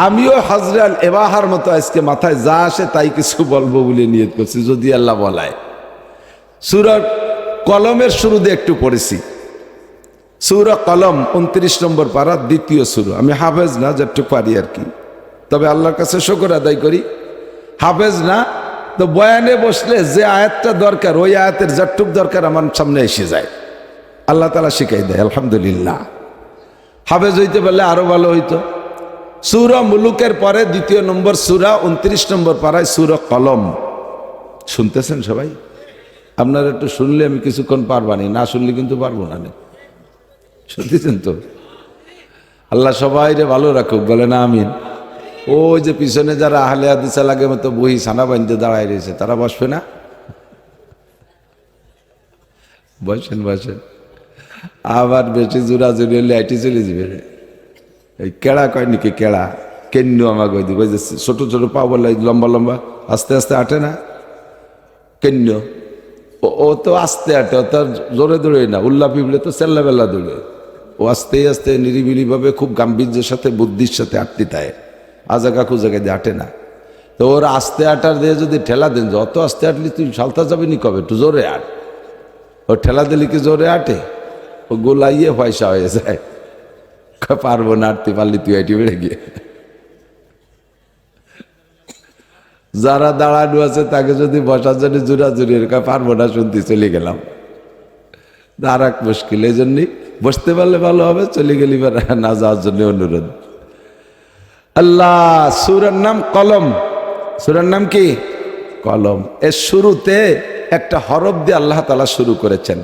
আমিও হাজরে আল ইবাহার মতো আজকে মাথায় যা আসে তাই কিছু বলবো বলে নিয়ত করছি, যদি আল্লাহ বলায়। সূরা কলমের শুরু দিয়ে একটু পড়েছি, সূরা কলম 29 নম্বর পারা, দ্বিতীয় সূরা। আমি হাফেজ না, যেটুকু পারি আর কি, তবে আল্লাহর কাছে শুকর আদায় করি। হাফেজ না তো বয়ানে বসলে যে আয়াতটা দরকার, ওই আয়াতের যেটুক দরকার আমার সামনে এসে যায়, আল্লাহ তাআলা শিখাই দেয়, আলহামদুলিল্লাহ। হাফেজ হইতে পারলে আরো ভালো হইতো। সূরা মুলুকের পরে 2 নম্বর সূরা, 29 নম্বর পারায় সূরা কলম। শুনতেছেন সবাই? আপনারা একটু শুনলে আমি কিছুক্ষণ পারবানি, না শুনলে কিন্তু পারবো না। শুনতেছেন তো? আল্লাহ সবাই রে ভালো রাখুক, বলে না আমিন। ওই যে পিছনে যারা আহলে হাদিস লাগে মতো বহি সানা বান্ধে দাঁড়ায় রয়েছে, তারা বসবে না? বসেন বসেন। আবার বেশি জোরা জোরি হলে আইটি চলে যাবে। এই কেড়া কয় নাকি, কেড়া কেন আমাকে ওই দিকে ছোট ছোট পা বলে লম্বা লম্বা আস্তে আস্তে আটে না কেন? ও তো আস্তে আটে, ও তার জোরে দৌড়ে না, উল্লা পিপলে তো চেল্লা বেল্লা দৌড়ে। ও আস্তে আস্তে নিরিবিলি ভাবে খুব গাম্ভীর্যের সাথে বুদ্ধির সাথে আটতে তাই, আজাগা খুজাগা দিয়ে আটে না। তো ওর আস্তে আটার দিয়ে যদি ঠেলা দেন, যত আস্তে আটলি তুই সালতা যাবি নি কবে, একটু জোরে আট। ও ঠেলা দিলি কি জোরে আটে? ও গোলাইয়ে পয়সা হয়ে যায়, পারবো না আটতে পারলি তুই আইটি বেড়ে গিয়ে। যারা দাঁড়ানো আছে তাকে যদি বসার জন্য জোরাজুরি পারবো না শুনতে, চলে গেলাম, আর এক মুশকিল। এই জন্যই বসতে পারলে ভালো হবে, চলে গেলি না যাওয়ার জন্য অনুরোধ। আল্লাহ সূরার নাম কলম। সূরার নাম কি? কলম। এর শুরুতে একটা হরফ দিয়ে আল্লাহ তাআলা শুরু করেছেন,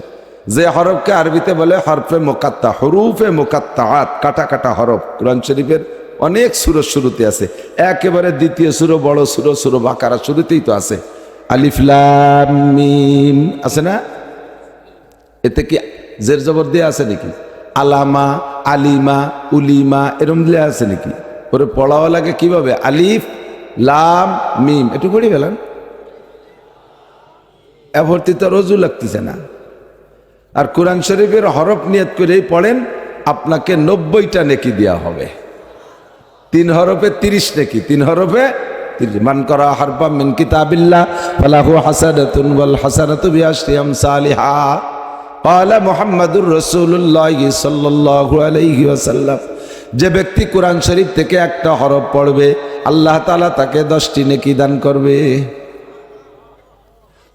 যে হরফকে আরবিতে বলে হরফে মুকাত্তা, হুরুফে মুকাত্তাআত, কাটা কাটা হরফ। কোরআন শরীফের অনেক সূরার শুরুতে আছে, একেবারে দ্বিতীয় সূরা, বড় সূরা, সূরা বাকারা শুরুতেই তো আছে আলিফ লাম মিম, আছে না? এতে কি জের জবর দিয়ে আছে নাকি? আলামা, আলিমা, উলিমা এরম দিয়ে আছে নাকি? পরে পড়াও লাগে কিভাবে? আলিফ লাম মিম, একটু পড়ি ফেলেন, এভর্তি তো রোজু লাগতেছে না। আর কোরআন শরীফের হরফ নিয়ত করেই পড়েন, আপনাকে 90টা নেকি দেওয়া হবে। 3 হরফে 30 নেকি, 3 হরফে 30। মান করা হারফাম মিন কিতাবিল্লাহ ফালাহু হাসানাতুন ওয়াল হাসানাতু বিআশরি আমসালিহা। ক্বালা মুহাম্মাদুর রাসূলুল্লাহ সাল্লাল্লাহু আলাইহি ওয়াসাল্লাম, যে ব্যক্তি কোরআন শরীফ থেকে একটা হরফ পড়বে আল্লাহ তাআলা তাকে 10টি নেকি দান করবে।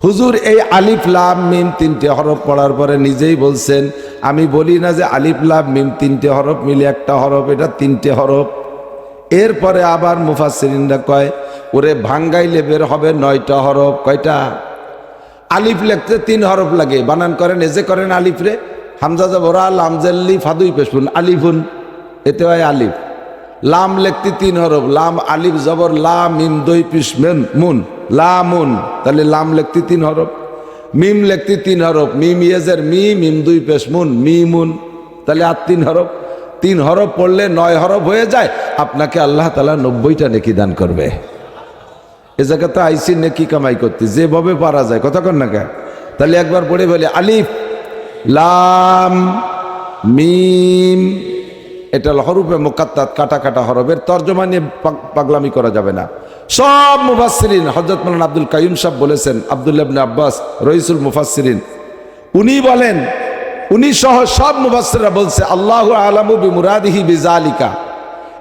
হুজুর এই আলিফ লাম মিম 3টে হরফ পড়ার পরে নিজেই বলছেন, আমি বলি না যে আলিফ লাম মিম 3টে হরফ মিলে একটা হরফ, এটা 3টে হরফ। এরপরে আবার মুফাসসিরিনরা কয়, ওরে ভাঙ্গাইলে বের হবে 9টা হরফ। কয়টা? আলিফ লিখতে 3 হরফ লাগে, বানান করেন, এজে করেন আলিফ রে, হামজা জবরা লামজাল্লি ফাদুই পেশুন আলিফুন, এতে হয় আলিফ। লাম লিখতে 3 হরফ, লাম আলিফ জবর লা মিম দুই পিস মুন লামুন, তাহলে লাম লিখতে 3 হরফ। মিম লিখতে 3 হরফ, মিম ইয়েজের মি, মিম দুই পেশ মুন মিমুন, তাহলে আর 3 হরফ। 3 হরফ পড়লে 9 হরফ হয়ে যায়, আপনাকে আল্লাহ তাআলা 90টা নেকি দান করবে। এ জায়গাতে আইসি নেকি কামাই করতে যেভাবে পারা যায়, কথা কন না কে? তাহলে একবার পড়ে বলি আলিফ লাম মিম, এটা হরফে মুকাত্তাত, কাটা কাটা হরফের তর্জমা নিয়ে পাগলামি করা যাবে না। সব মুফাসসিরিন, হযরত মাওলানা আব্দুল কাইয়ুম সাহেব বলেছেন, আব্দুল্লাহ ইবনে আব্বাস রইসুল মুফাসসিরিন, উনি বলেন, উনি সহ সব মুফাসসিররা বলছে আল্লাহু আলামু বিমুরাদিহি বিযালিকা,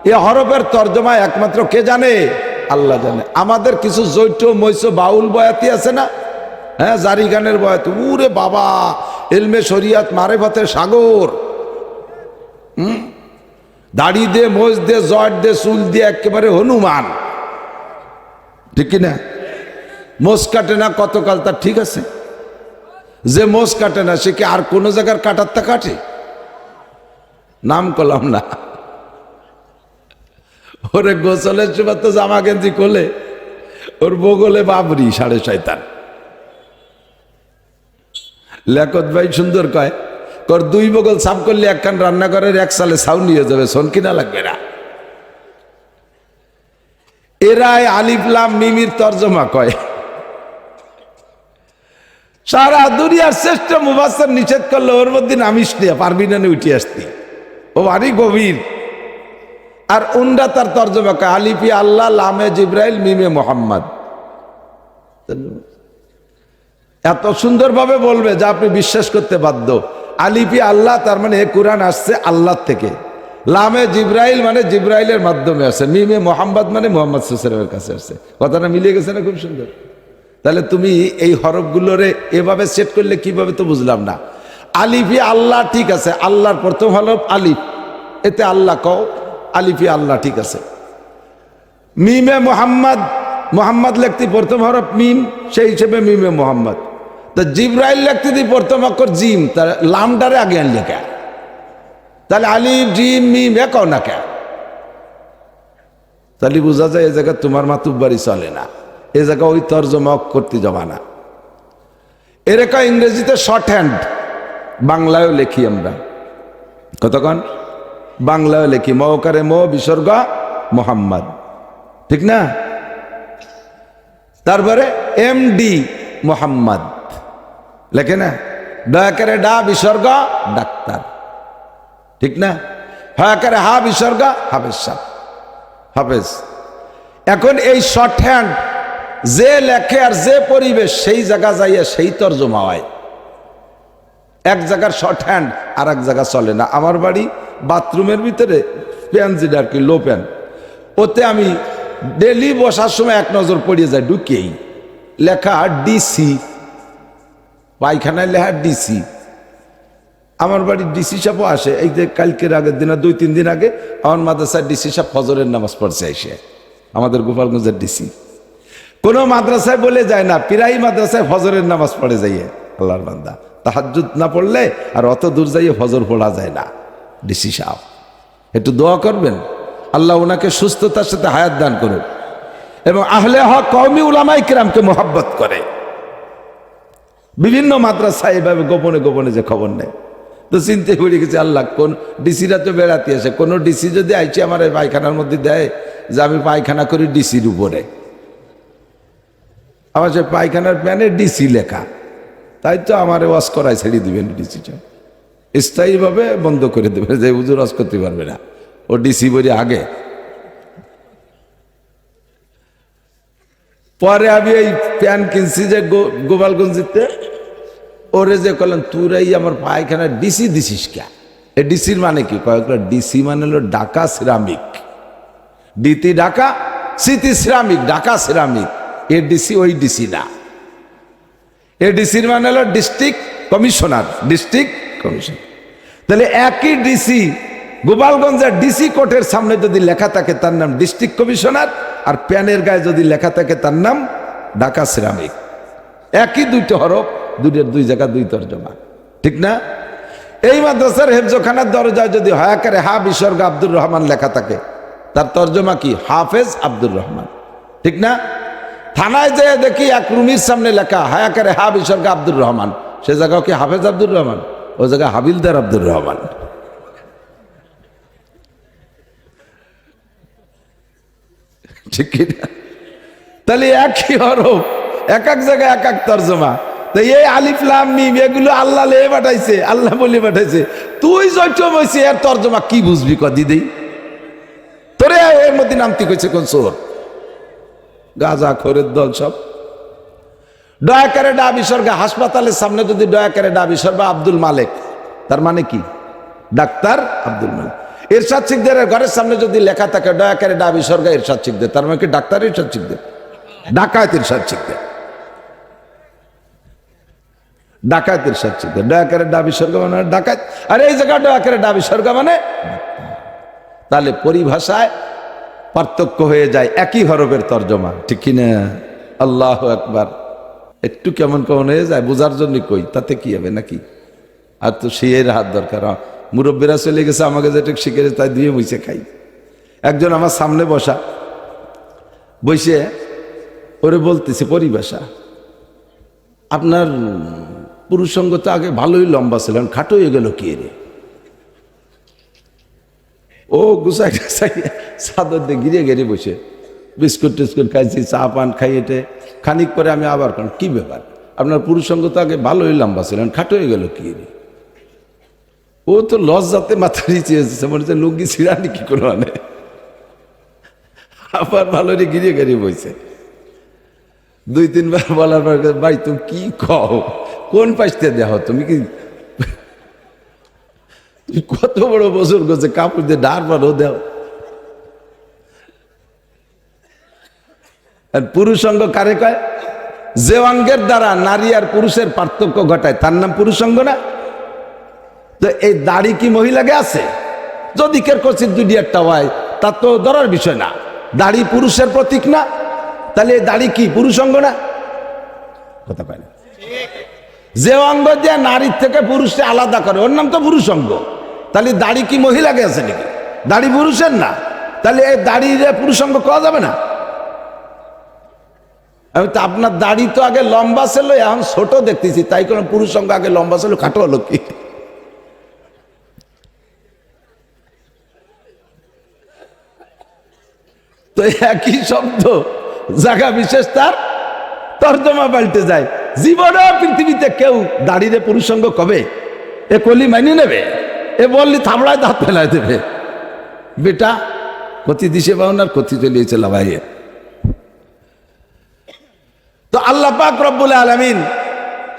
এই হরফের তর্জমা একমাত্র কে জানে? আল্লাহ জানে। আমাদের কিছু জৈট মৈস বাউল বয়াতি আছে না, হ্যাঁ, জারি গানের বয়াতি, উরে বাবা ইলমে শরিয়াত মারেফতের সাগর, দাড়ি দে, মোজ দে, জট দে, চুল দিয়ে একেবারে হনুমান, ঠিক কিনা? মোজ কাটে না কতকাল, তার ঠিক আছে। যে মোজ কাটে না সে কি আর কোনো জায়গার কাটারটা কাটে? নাম করলাম না। ওরে গোসলের সময় তো জামা গেঞ্জি খোলে, ওর বগলে বাবরি 7.5। লেখত ভাই সুন্দর কয়, কর 2 বগল সাফ করলে একখান রান্নাঘরের 1 সালে সাউন্ড নিয়ে যাবে, শোন কিনা লাগবে না। এরাই আলিফ লাম মিমির তর্জমা কয়। সারা দুনিয়ার শ্রেষ্ঠ মুফাসসির নিষেধ করলো, ওর মধ্যে নামিস নিয়ে পারবি না উঠে আসতি, ও ভারী গভীর। আর উন্ডা তার তর্জমা কয় আলিফি আল্লাহ, লামে জিব্রাইল, মিমে মোহাম্মদ। এত সুন্দরভাবে বলবে যা আপনি বিশ্বাস করতে বাধ্য। আলিফি আল্লাহ, তার মানে এ কোরআন আসছে আল্লাহ থেকে। লামে জিব্রাইল মানে জিব্রাইলের মাধ্যমে আসছে। মিমে মোহাম্মদ মানে মোহাম্মদ সাল্লাল্লাহু আলাইহি ওয়াসাল্লামের কাছে আসছে। কথাটা মিলিয়ে গেছে না? খুব সুন্দর। তাহলে তুমি এই হরফগুলোরে এভাবে সেট করলে কিভাবে তো বুঝলাম না। আলিফি আল্লাহ ঠিক আছে, আল্লাহর প্রথম হরফ আলিফ, এতে আল্লাহ কও, আলিফি আল্লাহ ঠিক আছে। মিমে মোহাম্মদ, মোহাম্মদ লিখতে প্রথম হরফ মিম, সেই হিসেবে মিমে মোহাম্মদ। তো জিব্রাইল লিখতে দি প্রথম অক্ষর জিম, তার লামটারে আগে আনলে কে? তাহলে আলিফ জিম মিম এ কও না কে? তাহলে বোঝা যায় এ জায়গায় তোমার মাতুব্বারি চলে না, এ জায়গা ওই তর্জমা করতে যাবা না। এরকম ইংরেজিতে শর্ট হ্যান্ড, বাংলায়ও লিখি আমরা, কতক্ষণ বাংলায় লিখি, মওকারে মো বিসর্গ মোহাম্মদ, ঠিক না? তারপরে এমডি মোহাম্মদ লেখে না, দয়াকারে ডা বিসর্গ ডাক্তার, ঠিক না? হয়াকারে হা বিসর্গ হাফেজ সাহেব, হাফেজ। এখন এই শর্ট হ্যান্ড যে লেখে আর যে পরিবেশ সেই জায়গা যাইয়া সেই তর্জমা হয়। এক জায়গার শর্ট হ্যান্ড আর এক জায়গা চলে না। আমার বাড়ি বাথরুমের ভিতরে প্যান, যেটা আর কি লো প্যান, ওতে আমি ডেলি বসার সময় এক নজর পড়িয়ে যায়, ঢুকেই লেখা ডিসি, পায়খানায় লেখা ডিসি। আমার বাড়ির ডিসি সাহেবও আসে, এই যে কালকের আগের দিন 2-3 দিন আগে আমার মাদ্রাসার ডিসি সাহেব ফজরের নামাজ পড়ছে এসে, আমাদের গোপালগঞ্জের ডিসি। কোনো মাদ্রাসায় বলে যায় না, প্রায় মাদ্রাসায় ফজরের নামাজ পড়ে যাইয়ে আল্লাহর বান্দা। তাহাজ্জুদ না পড়লে আর অত দূর যাইয়ে ফজর পড়া যায় না। ডিসি সাহেব একটু দোয়া করবেন, আল্লাহ ওনাকে সুস্থতার সাথে হায়াত দান করুন এবং আহলে হক কওমি উলামায়ে কিরামকে মোহাব্বত করে। বিভিন্ন মাদ্রাসায় এভাবে গোপনে গোপনে যে খবর নেয়, তো চিন্তা করে গেছে আল্লাহ, কোন ডিসিরা তো বেড়াতে আসে, কোন ডিসি যদি আইছে আমার এই পায়খানার মধ্যে দেয় যে আমি পায়খানা করি ডিসির উপরে, আমার সে পায়খানার প্যানে ডিসি লেখা, তাই তো আমার ওয়াশ করায় ছেড়ে দিবেন ডিসিটা, স্থায়ীভাবে বন্ধ করে দেবে যে হুজুর ওয়াশ করতে পারবে না, ও ডিসি বলি আগে। পরে আমি এই প্যান কিনছি যে গোপালগঞ্জিতে, ওরে যে করলেন তুরাই আমার পায়খানা ডিসি দিছিস কে? এই ডিসির মানে কি? কয়েকটা ডিসি মানে হলো ঢাকা সিরামিক, ডিতি Dhaka, city ceramic, Dhaka ceramic. এ ডিসি ওই ডিসি না, এ ডিসির মানে হলো ডিস্ট্রিক্ট কমিশনার, ডিস্ট্রিক্ট কমিশনার। তাহলে একই ডিসি গোপালগঞ্জের ডিসি কোর্টের সামনে যদি লেখা থাকে তার নাম ডিস্ট্রিক্ট কমিশনার, আর প্যানের গায়ে যদি লেখা থাকে তার নাম ঢাকা সিরামিক। একই দুইটা হরফ, দুই জায়গা দুই তর্জমা, ঠিক না? এই মাদ্রাসার হেফজখানার দরজায় যদি হায়াকারে হা বিসর্গ আব্দুর রহমান লেখা থাকে, তার তর্জমা কি? হাফেজ আব্দুর রহমান, ঠিক না? থানায় যে দেখি এক রুমির সামনে লেখা হায়াকারে হা বিসর্গ আব্দুর রহমান, সে জায়গাও কি হাফেজ আব্দুর রহমান? ও জায়গা হাবিলদার আব্দুর রহমান। ঠিক না? তাহলে একই হরফ, এক এক জায়গায় এক এক তর্জমা। তো এই আলিফ লাম মিম এগুলো আল্লাহ লে পাঠাইছে, আল্লাহ বলে পাঠাইছে। তুই জয়টম হয়েছে এর তর্জমা কি বুঝবি? কদি দেই তোরে এর মধ্যে নামতি কইছে কোন চোর? গাজা খোরের দল সব। দয়াকারে ডা বিসর্গা, হাসপাতালের সামনে যদি দয়াকারে ডা বিসর্গা আব্দুল মালেক, তার মানে কি? ডাক্তার আব্দুল মালেক। ইরশাদ শিকদারের ঘরের সামনে যদি লেখা থাকে দয়াকারে ডা বিসর্গা ইরশাদ শিকদার, তার মানে কি? ডাক্তার ইরশাদ শিকদার, ডাকাত ইরশাদ শিকদার, ডাকাত ইরশাদ শিকদার। দয়াকারে ডা বিসর্গা মানে ডাকাত, আর এই জায়গা দয়াকারে ডা বিসর্গা মানে। তাহলে পরিভাষায় পার্থক্য হয়ে যায়, একই হরফের তর্জমা, ঠিক কিনা? আল্লাহু আকবার। একটু কেমন কেমন হয়ে যায়, বোঝার জন্য কই, তাতে কি হবে নাকি? আর তো সেই হাত দরকার। মুরব্বীরা চলে গেছে, আমাকে যেটা শিখে তাই দিয়ে বসে খাই। একজন আমার সামনে বসা, বসে ওরে বলতেছে পরিভাষা, আপনার পুরুষঙ্গ তো আগে ভালোই লম্বা ছিল, খাটো হয়ে গেল কি রে? ও গুছাই গুছাই চাদর দিয়ে গিরে গিরে বসে বিস্কুট টিস্কুট খাইছি, চা পান খাইয়েটে খানিক পরে আমি আবার কি ব্যাপার, আপনার পুরুষঙ্গ তো আগে ভালোই লম্বা ছিলেন, খাটো হয়ে গেল কি রে? ও তো লজ্জাতে মাথা নিচে এসেছে, মনে হচ্ছে লুঙ্গি ছিড়ানি কি করে, মানে আবার ভালো রে গিরে গিরে বসে। 2-3 বার বলার পর, ভাই তুমি কি কও, কোন পাশতে দেহ, তুমি কি কত বড় বছর গেছে, কাপড় দিয়ে ডার পারো দেও। পুরুষঙ্গ কারে কয়? যে অঙ্গের দ্বারা নারী আর পুরুষের পার্থক্য ঘটায় তার নাম পুরুষঙ্গ না? তো এই দাড়ি কি মহিলাকে আছে? যদি কের কচিত দুটি একটা হয় তা তো ধরার বিষয় না, দাড়ি পুরুষের প্রতীক না, তাহলে এই দাড়ি কি পুরুষঙ্গ না? কথা পায় না। যে অঙ্গ দিয়ে নারীর থেকে পুরুষকে আলাদা করে ওর নাম তো পুরুষঙ্গ। তাহলে দাড়ি কি মহিলাকে আছে নাকি? দাড়ি পুরুষের না, তাহলে এই দাড়িরে পুরুষঙ্গ করা যাবে না? আমি তো আপনার দাড়ি তো আগে লম্বা ছিল, এখন ছোট দেখতেছি, তাই কোন পুরুষঙ্গ আগে লম্বা ছিল, খাটো হলো কি? তো একই শব্দ জায়গা বিশেষ তার তর্জমা পাল্টে যায়। জীবনে পৃথিবীতে কেউ দাড়িরে পুরুষঙ্গ কবে? এ কলি মাইনে নেবে? এ বললি থামড়ায় দাঁত ফেলায় দেবে। বেটা কতি দিশে পাওনার কতি চলিয়েছে লাভাইয়ে। তো আল্লাহ পাক রব্বুল আলামিন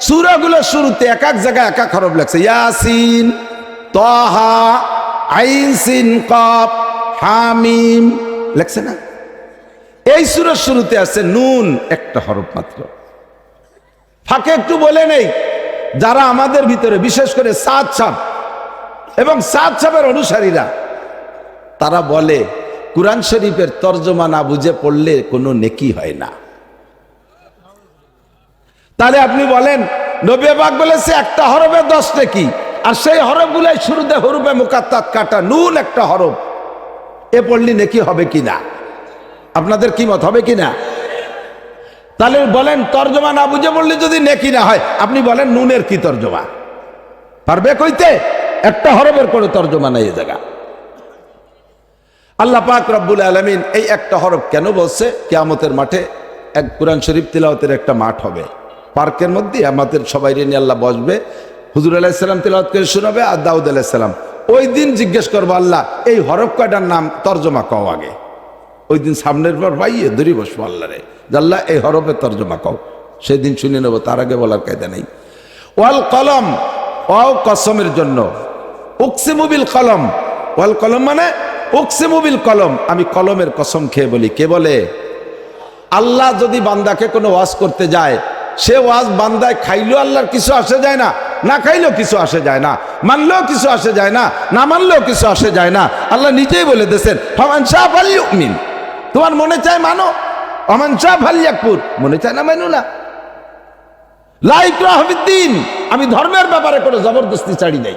সূরাগুলোর শুরুতে এক এক জায়গায় এক এক হরফ লেখছে। ইয়াসিন, তাহা, আইন সিন কাফ, হামিম লেখছে না? এই সূরার শুরুতে আছে নুন, একটা হরফ মাত্র। ফাঁকে একটু বলে নেই, যারা আমাদের ভিতরে বিশেষ করে সাদ সাপ এবং সাদ সাহেবের অনুসারীরা তারা বলে কুরআন শরীফের তর্জমা না বুঝে পড়লে কোনো নেকি হয় না। তাহলে আপনি বলেন নবী পাক বলেছে একটা হরফে 10 নেকি, আর সেই হরফগুলাই শুরুতে হরফে মুকাত্তাত কাটা, নুন একটা হরফ, এ পড়লি নেকি হবে কিনা? আপনাদের কি মত, হবে কিনা? তাহলে বলেন তর্জমা না বুঝে পড়লে যদি নেকি না হয়, আপনি বলেন নুনের কি তর্জমা পারবে কইতে? একটা হরফের কোনো তর্জমা নাই এ জায়গা। আল্লাহ পাক রব্বুল আলামিন এই একটা হরফ কেন বলছে? কিয়ামতের মাঠে এক কুরআন শরীফ তিলাওয়াতের একটা মাঠ হবে, পার্কের মধ্যে আমাদের সবাই নিয়ে আল্লাহ বসবে, হুজুর আলাইহিস সালাম তিলাওয়াত করে শোনাবে, আর দাউদ আলাইহিস সালাম। ওই দিন জিজ্ঞেস করবো আল্লাহ এই হরফ কয়টার নাম তর্জমা কও আগে। ওই দিন সামনের পর পাইয়ে ধরি বসবো আল্লাহ রে, আল্লাহ এই হরফের তর্জমা কও, সেদিন শুনে নেবো, তার আগে বলার কায়দা নেই। ওয়াল কলম, ওয়াও কসমের জন্য, উকসিমু বিল কলম, ওয়াল কলম মানে উকসিমু বিল কলম, আমি কলমের কসম খেয়ে বলি। কে বলে? আল্লাহ যদি বান্দাকে কোনো ওয়াজ করতে যায়, সে ওয়াজ বান্দায় খাইলেও আল্লাহর কিছু আসে যায় না, না খাইলেও কিছু আসে যায় না, মানলেও কিছু আসে যায় না, না মানলেও কিছু আসে যায় না। আল্লাহ নিজেই বলে দিয়েছেন ফামান শাআ ফালইউমিন, তোমার মনে চায় মানো, ওমান শাআ ফালইয়াকফুর, মনে চায় না মানো না। লা ইকরাহা ফিদ্দীন, আমি ধর্মের ব্যাপারে কোনো জবরদস্তি ছাড়ি নাই।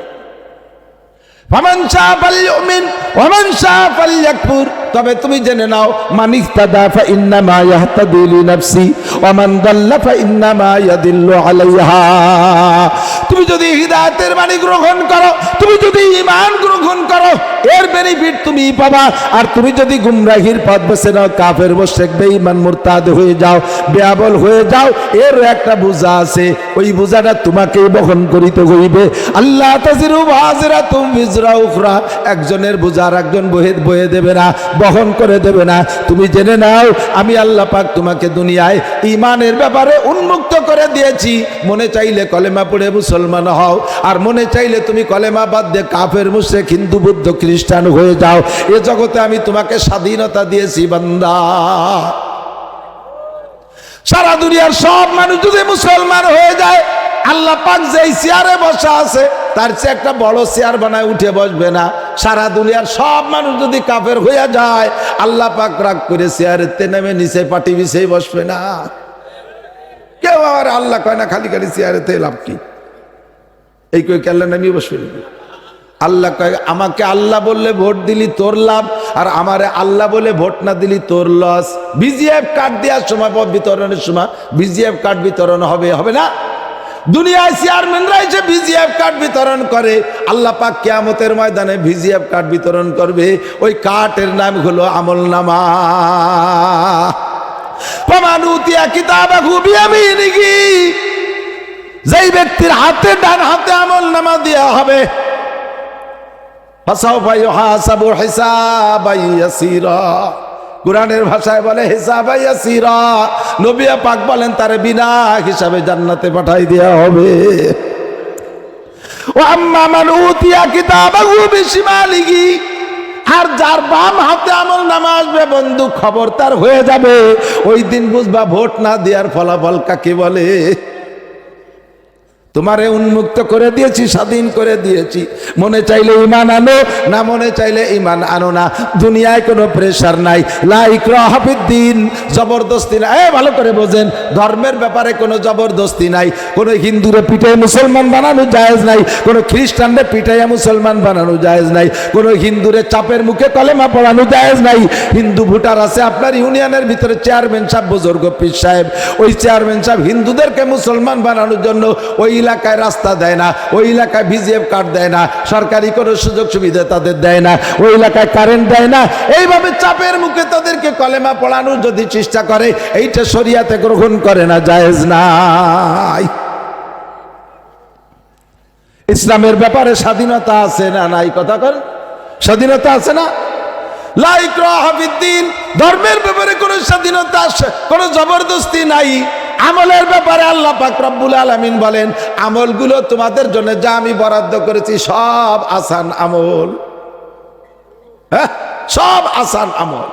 ফামান শাআ ফালইউমিন ওমান শাআ ফালইয়াকফুর, তবে তুমি জেনে নাও মান ইহতাদা ফা ইন্নামা ইয়াহতাদি লিনাফসি ওয়া মান দাল্লা ফা ইন্নামা ইয়াদিল্লু আলাইহা। তুমি যদি হিদায়াতের বাণী গ্রহণ করো, তুমি যদি ঈমান গ্রহণ করো, এর বেনিফিট তুমি পাবা। আর তুমি যদি গুমরাহির পথ বেছে নাও, কাফের মুশরিক বেঈমান মুরতাদ হয়ে যাও, বেআবল হয়ে যাও, এর একটা বোঝা আছে, ওই বোঝাটা তোমাকেই বহন করিতে হইবে। আল্লাহ তাজিরু ওয়াজিরাতুম বিজরা উখরা, একজনের বোঝা আর একজন বয়ে দেবে না, বহন করে দেবে না। তুমি জেনে নাও আমি আল্লাহ পাক তোমাকে দুনিয়ায় ঈমানের ব্যাপারে উন্মুক্ত করে দিয়েছি। মনে চাইলে কলেমা পড়ে মুসলমান হও, আর মনে চাইলে তুমি কলেমা বাদ দিয়ে কাফের মুশরিক হিন্দু বৌদ্ধ খ্রিস্টান হয়ে যাও। এ জগতে আমি তোমাকে স্বাধীনতা দিয়েছি বান্দা। সারা দুনিয়ার সব মানুষ যদি মুসলমান হয়ে যায়, আল্লাহ পাক যেই চেয়ারে বসা আছে তার চেয়ে একটা বড় চেয়ার বানায় উঠে বসবে না। সারা দুনিয়ার সব মানুষ যদি কাফের হয়ে যায়, আল্লাহ পাক রাগ করে চেয়ারেতে নেমে নিচে পাটি বিছেই বসবে না। কেউ আর আল্লাহ কয় না খালি খালি চেয়ারেতে লাভ কি, এই কই আল্লাহ নামিয়ে বসবে না। আল্লাহ কয় আমাকে আল্লাহ বললে ভোট দিলি তোর লাভ, আর আমারে আল্লাহ বলে ভোট না দিলি তোর লস। বিজিএফ কার্ড দেওয়ার সময়, ভোট বিতরণের সময় বিজিএফ কার্ড বিতরণ হবে, হবে না? দুনিয়ায় চেয়ারম্যানরা এসে ভিজিএফ কার্ড বিতরণ করে, আল্লাহ পাক কিয়ামতের ময়দানে ভিজিএফ কার্ড বিতরণ করবে। ওই কার্ডের নাম হলো আমলনামা। ফামান উতিয়া কিতাবাহু বিয়ামিনিহি, যেই ব্যক্তির হাতে ডান হাতে আমলনামা দেয়া হবে, ফাসাউফা ইউহাসাবু হিসাবান ইয়াসীরা, কুরআনের ভাষায় বলে হিসাবান ইয়াসীরা। নবী পাক বলেন তারে বিনা হিসাবে জান্নাতে পাঠাই দেয়া হবে। ওয়া আম্মা মান উতিয়া কিতাবাহু বিশিমালিহি, আর যার বাম হাতে আমলনামা আসবে বন্ধু, খবর তার হয়ে যাবে। ওই দিন বুঝবা ভোট না দেওয়ার ফলাফল কাকে বলে। তোমারে উন্মুক্ত করে দিয়েছি, স্বাধীন করে দিয়েছি। মনে চাইলে ঈমান আনো, না মনে চাইলে ঈমান আনো না। দুনিয়ায় কোনো প্রেশার নাই, লা ইকরাহা ফিদ্দীন, জবরদস্তি নাই। ভালো করে বোঝেন, ধর্মের ব্যাপারে কোনো জবরদস্তি নাই। কোনো হিন্দুরে পিটাইয়া মুসলমান বানানো জায়েজ নাই, কোনো খ্রিস্টানরে পিটাইয়া মুসলমান বানানো জায়েজ নাই, কোনো হিন্দুরে চাপের মুখে কলেমা পড়ানো জায়েজ নাই। হিন্দু ভোটার আছে আপনার ইউনিয়নের ভিতরে, চেয়ারম্যান সাহেব, বুজুর্গ পীর সাহেব, ওই চেয়ারম্যান সাহেব হিন্দুদেরকে মুসলমান বানানোর জন্য ওই এলাকায় রাস্তা দেয় না, ওই এলাকায় ভিজিএফ কার্ড দেয় না, সরকারি কোনো সুযোগ সুবিধা তাদের দেয় না, ওই এলাকায় কারেন্ট দেয় না। এইভাবে চাপের মুখে তাদেরকে কলেমা পড়ানোর যদি চেষ্টা করে, এইটা শরিয়াতে গ্রহণ করে না, জায়েজ নাই। ইসলামের ব্যাপারে স্বাধীনতা আছে না নাই? কথা করেন, স্বাধীনতা আছে না? লা ইকরাহা ফিদ্দীন, ধর্মের ব্যাপারে কোনো স্বাধীনতা আছে, কোনো জবরদস্তি নাই। আমলের ব্যাপারে আল্লাহ পাক রব্বুল আলামিন বলেন আমলগুলো তোমাদের জন্য যা আমি বরাদ্দ করেছি সব আসান আমল, হ্যাঁ সব আসান আমল।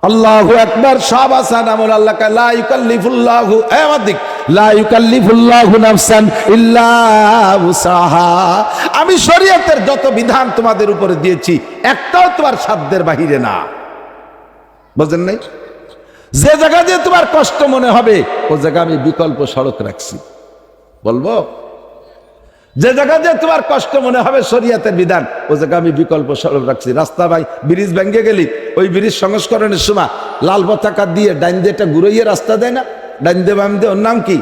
আল্লাহু আকবার, সব আসান আমল। আল্লাহ লা ইউকাল্লিফুল্লাহু, আমার দিক, লা ইউকাল্লিফুল্লাহু নাফসান ইল্লা উসাহা। আমি শরীয়তের যত বিধান তোমাদের উপরে দিয়েছি একটাও তোমার সাধ্যের বাহিরে না। বুঝেন নাই? যে জায়গা দিয়ে তোমার কষ্ট মনে হবে ও জায়গা আমি বিকল্প সড়ক রাখছি। বলবো যে জায়গা দিয়ে তোমার কষ্ট মনে হবে শরীয়তের বিধান ও জায়গা আমি বিকল্প সড়ক রাখছি। রাস্তা ভাই ব্রিজ ভেঙে গেলি ওই ব্রিজ সংস্করণের সময় লাল পতাকা দিয়ে ডাইন দিয়ে একটা ঘুরাইয়ে রাস্তা দেয় না? ডাইন দিয়ে বাম দিয়ে ওর নাম কি?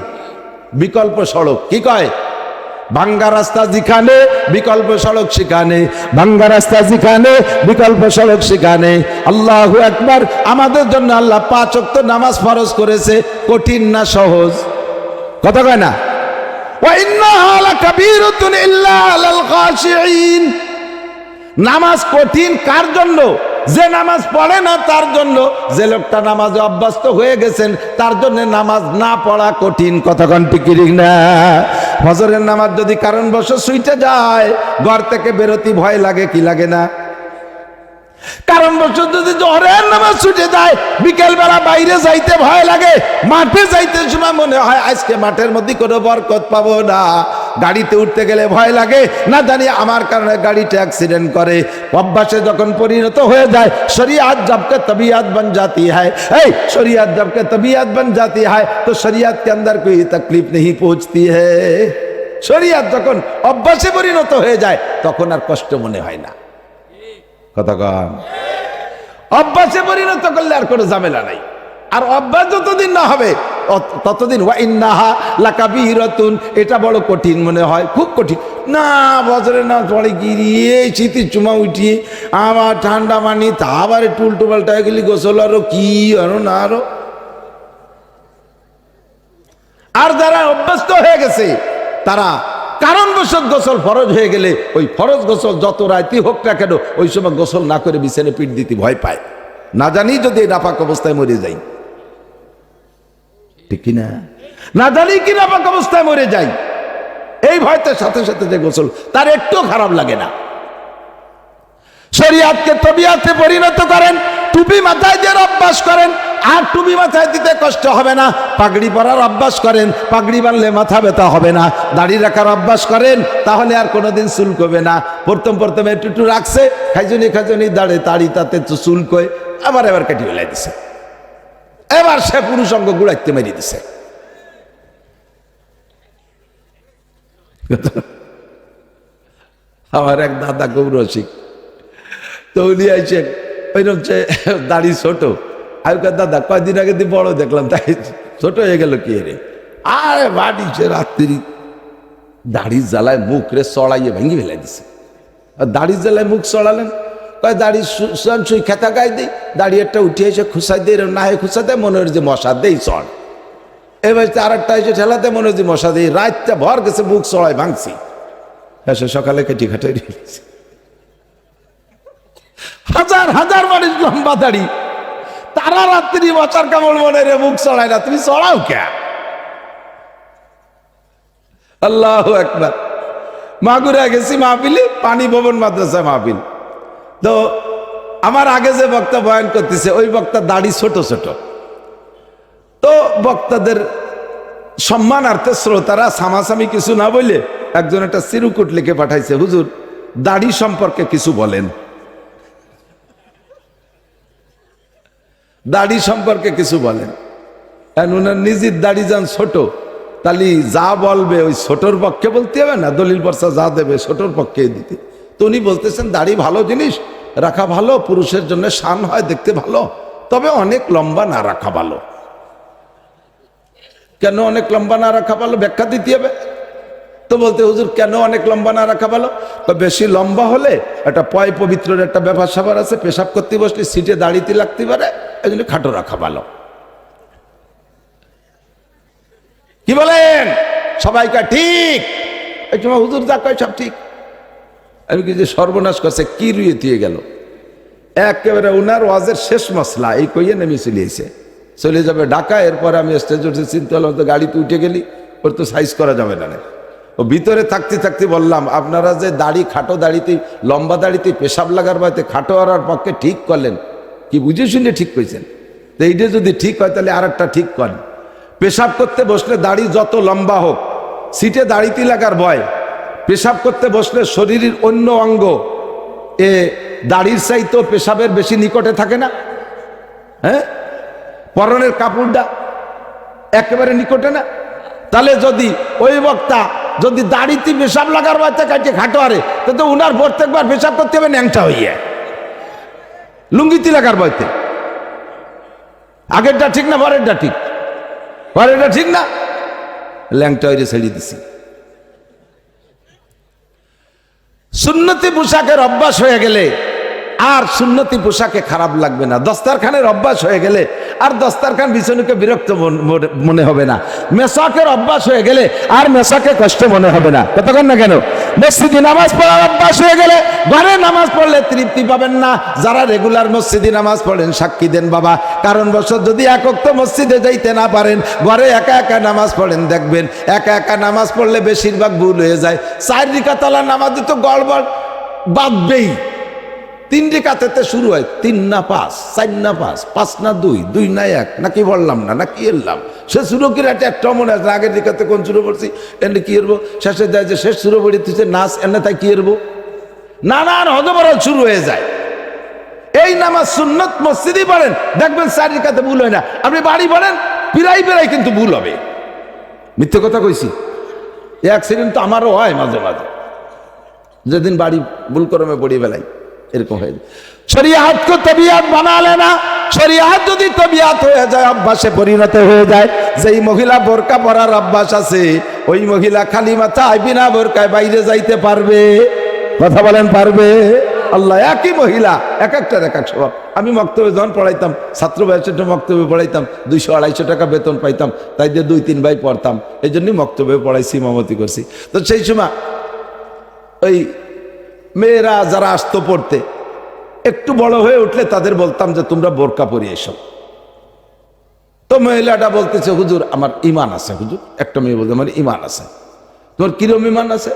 বিকল্প সড়ক। কি কয়? ভাঙ্গা রাস্তা যেখানে বিকল্প সড়ক সেখানে, ভাঙ্গা রাস্তা যেখানে বিকল্প সড়ক সেখানে। আল্লাহু আকবার। আমাদের জন্য আল্লাহ 5 ওয়াক্ত নামাজ ফরজ করেছে, কঠিন না সহজ? কথা কয় না? ওয়া ইন্নাহা লাকাবীরাতুন ইল্লা আলাল খাশিঈন। নামাজ কঠিন কার জন্য? যে নামাজ পড়ে না তার জন্য। যে লোকটা নামাজে অভ্যস্ত হয়ে গেছেন তার জন্য নামাজ না পড়া কঠিন। কতক্ষণ ঠিক না? ফজরের নামাজ যদি কারণবশ ছুটে যায় ঘর থেকে বেরোতে ভয় লাগে, কি লাগে না? কারণবশ যদি জোহরের নামাজ ছুটে যায় বিকেল বেলা বাইরে যাইতে ভয় লাগে, মাঠে যাইতে সময় মনে হয় আজকে মাঠের মধ্যে কোনো বরকত পাবো না। গাড়িতে উঠতে গেলে ভয় লাগে, না জানি আমার কারণে গাড়িটা অ্যাক্সিডেন্ট করে। অভ্যাসে যখন পরিণত হয়ে যায়, শরিয়াত জবকে তবিয়ত बन जाती है, शरीयत जबकि तबीयत बन जाती है तो शरीयत के अंदर कोई तकलीफ नहीं पहुंचती है। শরিয়ত যখন অভ্যাসে পরিণত হয়ে যায় তখন আর কষ্ট মনে হয় না। কথা কন। অভ্যাসে পরিণত করলে আর কোনো ঝামেলা নাই। আর অভ্যাস যতদিন না হবে ততদিন ওয়া ইন্নাহা লাকাবীরাতুন, এটা বড় কঠিন মনে হয়, খুব কঠিন। না বছরে না পড়ে গিয়ে শীতের চুমা উঠিয়ে আবার ঠান্ডা মানি তা আবার একটু উল্টো পাল্টা গেলি গোসল আরো কি আরো না আরো। আর যারা অভ্যস্ত হয়ে গেছে তারা কারণবশত গোসল ফরজ হয়ে গেলে ওই ফরজ গোসল যত রাইতি হোক না কেন ওই সময় গোসল না করে বিছানে পিঠ দিতে ভয় পায়, না জানি যদি নাপাক অবস্থায় মরে যাই। ঠিক কিনা? না জানি কি নাপাক অবস্থায় মরে যাই, এই ভয়তে সাথে সাথে যে গোসল তার একটু খারাপ লাগে না। শরিয়াতকে তবিয়াতে পরিণত করেন, টুপি মাথায় দিয়ে অভ্যাস করেন, আর টুপি মাথায় দিতে কষ্ট হবে না। পাগড়ি পরার অভ্যাস করেন, পাগড়ি বানলে মাথা ব্যথা হবে না। দাড়ি রাখার অভ্যাস করেন, তাহলে আর কোনোদিন চুল কবে না। প্রথম একটু রাখছে, খাইজনি দাঁড়ে তাড়ি তাতে চুল কয়ে এবার কাটি বেলাই দিছে। এবার সে পুরুষঙ্গ গুড়াইতে মেরি দিছে। আমার এক দাদা খুব রসিক, তো উনি আইছেন ওইরকম দাড়ি ছোট। আগেকার দাদা কয়দিন আগে দিয়ে বড় দেখলাম, তাই ছোট হয়ে গেল কি রে? আরে বাড়ি সে রাত্রি দাড়ির জ্বালায় মুখ রে চড়াইয়ে ভেঙে ফেলাই দিছে। আর দাড়ির জ্বালায় মুখ চড়ালেন, কয় দাড়ি সুই খেতা গায়ে দিই, দাড়ি একটা উঠিয়ে এসে খুসাই দিয়ে না হয় খুসা দেয়, মনে হয় যে মশা দেই চড়। এবার আর একটা এসে ঠেলাতে মনে হয় যে মশা দেই, রাতটা ভর গেছে মুখ চড়াই ভাঙছি। এসে সকালে কেটে খাটাই রেখেছি। হাজার হাজার মানুষ লম্বা দাড়ি, তারা রাত্রি মশার কামড় মনে রে মুখ চড়ায় না, তুমি চড়াও কে? আল্লাহু আকবার। মাগুরা গেছি মাহফিলে, পানি ভবন মাদ্রাসা মাহফিল। তো আমার আগে যে বক্তা বয়ান করতেছে ওই বক্তা দাড়ি ছোট ছোট। তো বক্তাদের সম্মানার্থে শ্রোতারা সামাসামি কিছু না বলে একজন একটা চিরকুট লিখে পাঠাইছে, হুজুর দাড়ি সম্পর্কে কিছু বলেন, দাড়ি সম্পর্কে কিছু বলেন। ওনার নিজের দাড়ি যান ছোট, তাহলে যা বলবে ওই ছোটর পক্ষে বলতে হবে না, দলিল পর্চা যা দেবে ছোটর পক্ষে দিতে। তো উনি বলতেছেন দাড়ি ভালো জিনিস, রাখা ভালো, পুরুষের জন্য শান হয়, দেখতে ভালো, তবে অনেক লম্বা না রাখা ভালো। কেন অনেক লম্বা না রাখা ভালো ব্যাখ্যা দিতে হবে। তো বলতে হুজুর কেন অনেক লম্বা না রাখা ভালো? বেশি লম্বা হলে একটা পয় পবিত্রের একটা ব্যাপার স্যাপার আছে, পেশাব করতে বসলে সিটে দাঁড়িতে লাগতে পারে, এই জন্য খাটো রাখা ভালো। কি বলেন? সবাইকে ঠিক এই সময় হুজুর যা কয় সব ঠিক। আমি কি যে সর্বনাশ করছে, কি রুয়ে দিয়ে গেল একেবারে উনার ওয়াজের শেষ মশলা এই কইয়ে নেমে চলে যাবে ঢাকা। এরপরে আমি স্টেজ উঠে চিন্তা করলাম, তো গাড়িতে উঠে গেলি, ওর তো সাইজ করা যাবে না। ও ভিতরে থাকতে থাকতে বললাম, আপনারা যে দাড়ি খাটো দাড়িতে লম্বা দাড়িতে পেশাব লাগার বাড়িতে খাটো হওয়ার পক্ষে ঠিক করলেন, কি বুঝে শুনে ঠিক করেছেন? তো এইটা যদি ঠিক হয় তাহলে আর একটা ঠিক করেন। পেশাব করতে বসলে দাড়ি যত লম্বা হোক, সিটে দাড়িতে লাগার ভয়। পেশাব করতে বসলে শরীরের অন্য অঙ্গ এ দাড়ির চাইতেও পেশাবের বেশি নিকটে থাকে না? হ্যাঁ, পরনের কাপড়টা একেবারে নিকটে না? তাহলে যদি ওই বক্তা যদি দাড়িতে পেশাব লাগার বাচ্চা কাটে খাটো আরে, তো উনার প্রত্যেকবার পেশাব করতে হবে ন্যাংটা হইয়া, লুঙ্গিতে লাগার বইতে। আগেরটা ঠিক না পরেরটা ঠিক? পরেরটা ঠিক না, ল্যাংটা হইরে ছেড়ে দিছি। সুন্নতি পোশাকের অভ্যাস হয়ে গেলে আর সুন্নতি পোশাকে খারাপ লাগবে না। দস্তারখানের অভ্যাস হয়ে গেলে আর দস্তারখান বিছানুকে বিরক্ত মনে হবে না। মেসাকের অভ্যাস হয়ে গেলে আর মেসাকে কষ্ট মনে হবে না। কতক্ষণ না কেন? মসজিদে নামাজ পড়ার অভ্যাস হয়ে গেলে ঘরে নামাজ পড়লে তৃপ্তি পাবেন না। যারা রেগুলার মসজিদে নামাজ পড়েন সাক্ষী দেন বাবা, কারণ বছর যদি একক তো মসজিদে যাইতে না পারেন, ঘরে একা একা নামাজ পড়েন, দেখবেন একা একা নামাজ পড়লে বেশিরভাগ ভুল হয়ে যায়। 4 রিকাত নামাজে তো গড়বড় বাঁধবেই। 3 রিকাতেতে শুরু হয় 3 না 5, 4 না 5, 5 না 2, 2 না 1, নাকি বললাম না নাকি এলাম। সে শুরু করে একটা মনে আছে, আগের রিকাতে কোন শুরু করছি এনে কি করবো, শেষে দেয় যে শেষ শুরু করে তুই নাচ এনে তাই কি করবো, নানান হদবরল শুরু হয়ে যায়। এই নামাজ সুন্নত মসজিদই পড়েন, দেখবেন 4 রিকাতে ভুল হয় না। আপনি বাড়ি পড়েন পিরাই কিন্তু ভুল হবে। মিথ্যে কথা কইছি? অ্যাক্সিডেন্ট তো আমারও হয় মাঝে মাঝে, যেদিন বাড়ি ভুল করমে পড়িয়ে ফেলাই এরকম হয়ে যায়। শরিয়াত কো তবিয়াত বানা লেনা, শরিয়াত যদি তবিয়াত হয়ে যায়, অভ্যাসে পরিণত হয়ে যায়। যেই মহিলা বোরকা পরার অভ্যাস আছে, ওই মহিলা খালি মাথায় বিনা বোরকায় বাইরে যাইতে পারবে। কথা বলেন পারবে? আল্লাহ, একই মহিলা এক একটার এক এক স্বভাব। আমি মক্তবে যখন পড়াইতাম, ছাত্র বয়সের মক্তবে পড়াইতাম, 200-250 টাকা বেতন পাইতাম, তাই দিয়ে 2-3 ভাই পড়তাম। এই জন্যই মক্তবে পড়াইছি, ইমামতি করছি। তো সেই সময় ওই মেয়েরা যারা আসতো পড়তে, একটু বড় হয়ে উঠলে তাদের বলতাম যে তোমরা বোরকা পরিয়ে এসো। তো মহিলাটা বলতেছে, হুজুর আমার ইমান আছে। হুজুর, একটা মেয়ে বলতে আমার ইমান আছে। তোমার কিরম ইমান আছে?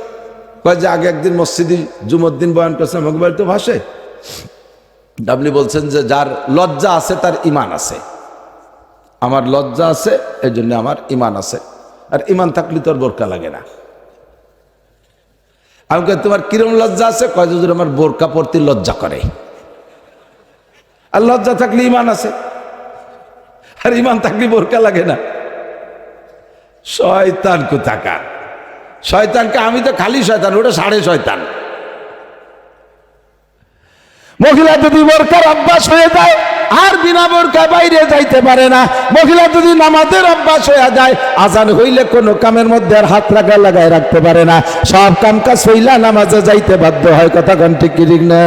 কয় যে আগে একদিন মসজিদে জুমুদ্দিন বয়ান করছেন, আমাকে বাড়িতে ভাসে। আপনি বলছেন যে যার লজ্জা আছে তার ইমান আছে। আমার লজ্জা আছে, এই জন্য আমার ইমান আছে। আর ইমান থাকলে তোর বোরকা লাগে না। আমি কই তোমার কিরম লজ্জা আছে? কয় হুজুর আমার বোরকা পরতে লজ্জা করে। আর লজ্জা থাকলে ইমান আছে, আর ইমান থাকলে বোরকা লাগে না। শয়তান কোথাকার! শয়তানকে আমি তো খালি শয়তান, ওটা 6.5 শয়তান। মহিলা যদি বোরকার অভ্যাস হয়ে যায় আর বিনা বোরকায় বাইরে যাইতে পারে না, মহিলা যদি নামাজের অভ্যাস হয়ে যায়, আজান হইলে কোনো কামের মধ্যে আর হাত লাগায় রাখতে পারে না, সব কাম কাজ হইলা নামাজে যাইতে বাধ্য হয়। কথা কোন ঠিক কি ঠিক না?